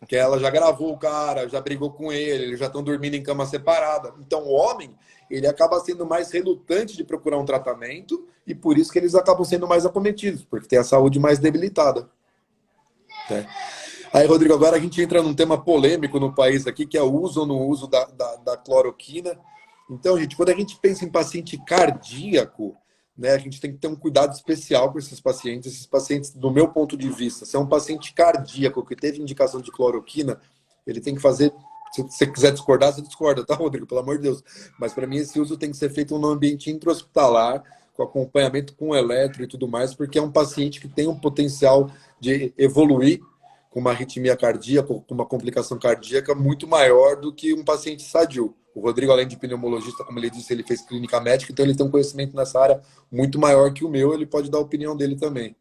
Que ela já gravou o cara, já brigou com ele, eles já estão dormindo em cama separada. Então, o homem, ele acaba sendo mais relutante de procurar um tratamento e por isso que eles acabam sendo mais acometidos, porque tem a saúde mais debilitada. Né? Aí, Rodrigo, agora a gente entra num tema polêmico no país aqui, que é o uso ou não uso da cloroquina. Então, gente, quando a gente pensa em paciente cardíaco, né, a gente tem que ter um cuidado especial com esses pacientes. Esses pacientes, do meu ponto de vista, se é um paciente cardíaco que teve indicação de cloroquina, ele tem que fazer. Se você quiser discordar, você discorda, tá, Rodrigo? Pelo amor de Deus. Mas para mim, esse uso tem que ser feito num ambiente intra-hospitalar, com acompanhamento com eletro e tudo mais, porque é um paciente que tem um potencial de evoluir com uma arritmia cardíaca, com uma complicação cardíaca muito maior do que um paciente sadio. O Rodrigo, além de pneumologista, como ele disse, ele fez clínica médica, então ele tem um conhecimento nessa área muito maior que o meu, ele pode dar a opinião dele também.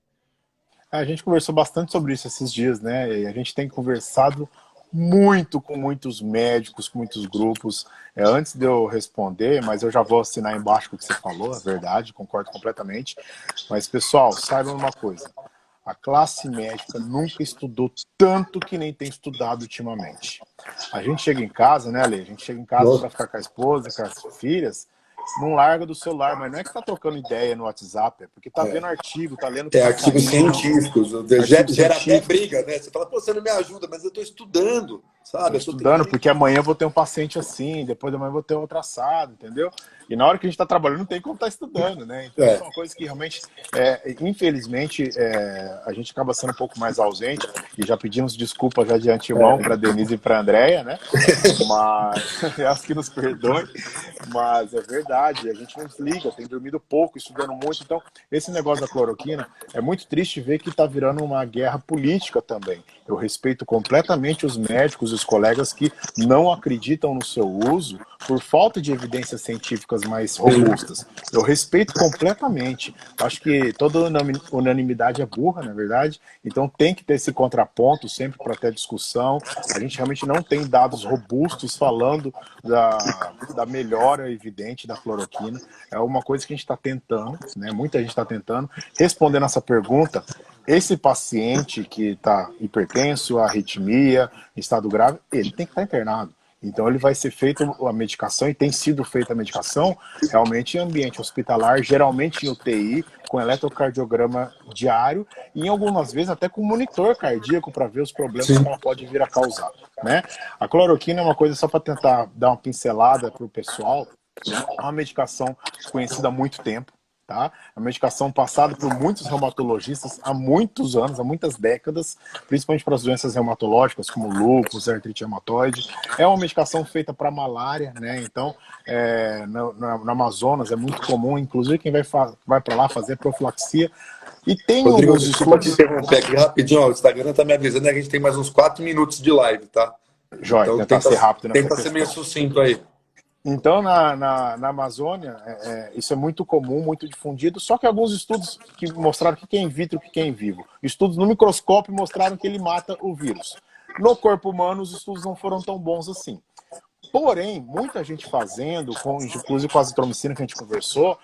A gente conversou bastante sobre isso esses dias, né? E a gente tem conversado muito com muitos médicos, com muitos grupos. Antes de eu responder, mas eu já vou assinar embaixo o que você falou, é verdade, concordo completamente. Mas, pessoal, saibam uma coisa. A classe médica nunca estudou tanto que nem tem estudado ultimamente. A gente chega em casa, né, Ale? A gente chega em casa para ficar com a esposa, com as filhas, não larga do celular, mas não é que tá trocando ideia no WhatsApp, é porque tá vendo artigo, tá lendo o que tá artigos saindo, científicos. Gera até briga, né? Você fala, pô, você não me ajuda, mas eu tô estudando. Estou sabe? estudando, porque amanhã eu vou ter um paciente assim, depois da manhã eu vou ter outro assado, entendeu? E na hora que a gente está trabalhando, não tem como estar estudando, né? Então, isso é uma coisa que realmente, infelizmente, a gente acaba sendo um pouco mais ausente, e já pedimos desculpa já de antemão para a Denise e para a Andréia, né? Mas, elas que nos perdoem, mas é verdade, a gente não desliga, tem dormido pouco, estudando muito, então, esse negócio da cloroquina, é muito triste ver que está virando uma guerra política também. Eu respeito completamente os médicos, os colegas que não acreditam no seu uso por falta de evidências científicas mais robustas. Eu respeito completamente. Acho que toda unanimidade é burra, na verdade. Então tem que ter esse contraponto sempre para ter discussão. A gente realmente não tem dados robustos falando da melhora evidente da cloroquina. É uma coisa que a gente está tentando, né? Muita gente está tentando. Respondendo essa pergunta, esse paciente que está hipertenso, arritmia, estado grave, ele tem que estar internado. Então ele vai ser feita a medicação, e tem sido feita a medicação realmente em ambiente hospitalar, geralmente em UTI, com eletrocardiograma diário e em algumas vezes até com monitor cardíaco para ver os problemas que ela pode vir a causar, né? A cloroquina é uma coisa, só para tentar dar uma pincelada para o pessoal, é uma medicação conhecida há muito tempo. Tá? É uma medicação passada por muitos reumatologistas há muitos anos, há muitas décadas, principalmente para as doenças reumatológicas, como lúpus, artrite reumatoide. É uma medicação feita para malária, né? Então, no Amazonas é muito comum, inclusive quem vai para lá fazer profilaxia. E tem Rodrigo, alguns desculpa te estudos... interromper aqui rapidinho, ó, o Instagram tá me avisando que a gente tem mais uns 4 minutos de live, tá? Jóia, Então tentar ser rápido nessa tenta ser questão. meio sucinto aí. Então, na Amazônia, isso é muito comum, muito difundido, só que alguns estudos que mostraram que é in vitro, que é in vivo. Estudos no microscópio mostraram que ele mata o vírus. No corpo humano, os estudos não foram tão bons assim. Porém, muita gente fazendo, inclusive com a azitromicina que a gente conversou,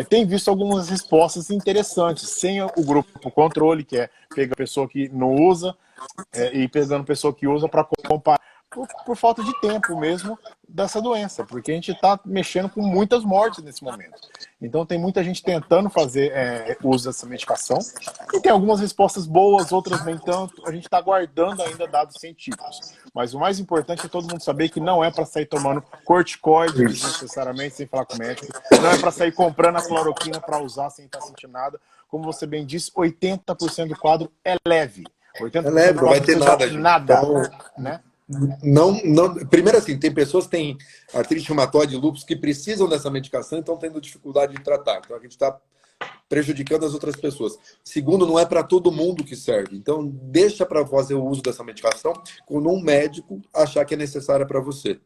tem visto algumas respostas interessantes, sem o grupo controle, que é pegar pessoa que não usa e pegando pessoa que usa para comparar. Por falta de tempo mesmo dessa doença, porque a gente está mexendo com muitas mortes nesse momento. Então tem muita gente tentando fazer uso dessa medicação, e tem algumas respostas boas, outras nem tanto. A gente está aguardando ainda dados científicos. Mas o mais importante é todo mundo saber que não é para sair tomando corticoide desnecessariamente, sem falar com o médico. Não é para sair comprando a cloroquina para usar sem estar sentindo nada. Como você bem disse, 80% do quadro é leve. 80% do Não vai quadro ter seja nada, gente. nada, Então, né? não. Primeiro, assim, tem pessoas que têm artrite reumatoide e lúpus que precisam dessa medicação e estão tendo dificuldade de tratar. Então, a gente está prejudicando as outras pessoas. Segundo, não é para todo mundo que serve. Então, deixa para fazer o uso dessa medicação quando um médico achar que é necessária para você.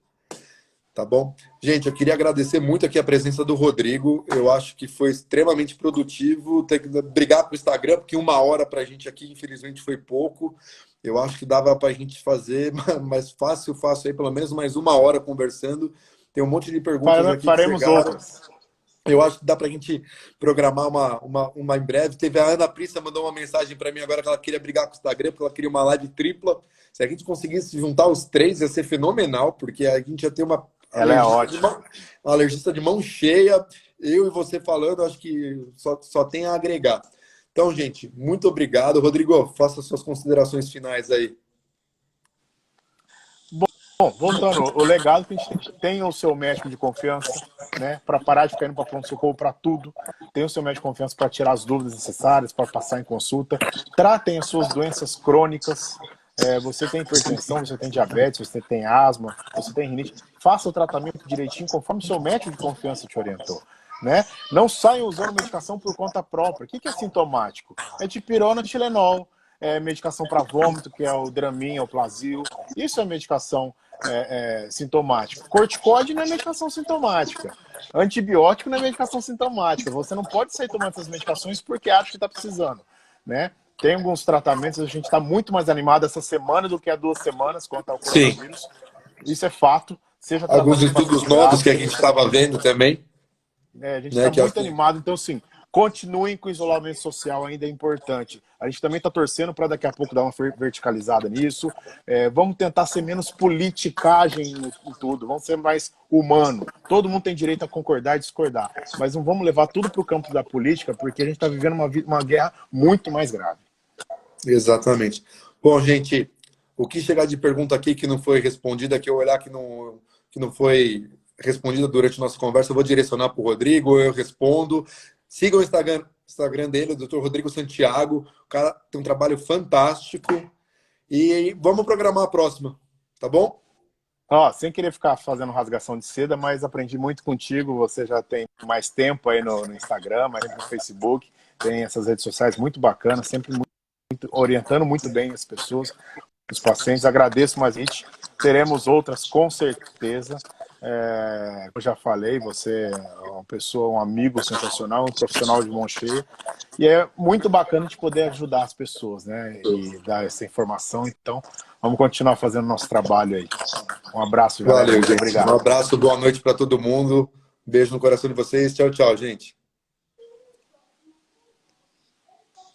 Tá bom? Gente, eu queria agradecer muito aqui a presença do Rodrigo. Eu acho que foi extremamente produtivo. Ter que brigar com o Instagram, porque 1 hora para a gente aqui, infelizmente, foi pouco. Eu acho que dava para a gente fazer mais fácil aí, pelo menos mais 1 hora conversando. Tem um monte de perguntas aqui que Faremos chegaram. outras. Eu acho que dá para a gente programar uma em breve. Teve a Ana Prissa, mandou uma mensagem para mim agora que ela queria brigar com o Instagram, porque ela queria uma live tripla. Se a gente conseguisse juntar os três, ia ser fenomenal, porque a gente ia ter uma Ela é ótima. uma alergista de mão cheia. Eu e você falando, acho que só tem a agregar. Então, gente, muito obrigado. Rodrigo, faça suas considerações finais aí. Bom, voltando, o legado que a gente tem o seu médico de confiança, né, para parar de ficar indo para pronto-socorro para tudo. Tem o seu médico de confiança para tirar as dúvidas necessárias, para passar em consulta. Tratem as suas doenças crônicas. Você tem hipertensão, você tem diabetes, você tem asma, você tem rinite. Faça o tratamento direitinho conforme o seu médico de confiança te orientou. Né? Não saiam usando medicação por conta própria. O que é sintomático? É dipirona, Tilenol, medicação para vômito, que é o Dramin, o Plasil. Isso é medicação sintomática. Corticoide não é medicação sintomática. Antibiótico não é medicação sintomática. Você não pode sair tomando essas medicações porque acha que está precisando. Né? Tem alguns tratamentos, a gente está muito mais animado essa semana do que há 2 semanas quanto ao coronavírus. Sim. Isso é fato. Seja alguns estudos novos que a gente estava vendo também. A gente está muito animado, então sim, continuem com o isolamento social, ainda é importante. A gente também está torcendo para daqui a pouco dar uma verticalizada nisso. Vamos tentar ser menos politicagem em tudo, vamos ser mais humano. Todo mundo tem direito a concordar e discordar, mas não vamos levar tudo para o campo da política, porque a gente está vivendo uma guerra muito mais grave. Exatamente. Bom, gente, O que chegar de pergunta aqui que não foi respondida, que eu olhar que não foi respondida durante a nossa conversa, eu vou direcionar para o Rodrigo, eu respondo. Sigam o Instagram dele, o Dr. Rodrigo Santiago. O cara tem um trabalho fantástico. E vamos programar a próxima, tá bom? Ó, sem querer ficar fazendo rasgação de seda, mas aprendi muito contigo. Você já tem mais tempo aí no Instagram, mais tempo no Facebook. Tem essas redes sociais muito bacanas, sempre orientando muito bem as pessoas, os pacientes. Agradeço mais gente. Teremos outras com certeza. Eu já falei, você é uma pessoa, um amigo sensacional, um profissional de mão cheia. E é muito bacana de poder ajudar as pessoas, né? E dar essa informação. Então, vamos continuar fazendo nosso trabalho aí. Um abraço, galera. Valeu, Muito gente. Um obrigado. abraço, boa noite para todo mundo. Beijo no coração de vocês. Tchau, tchau, gente.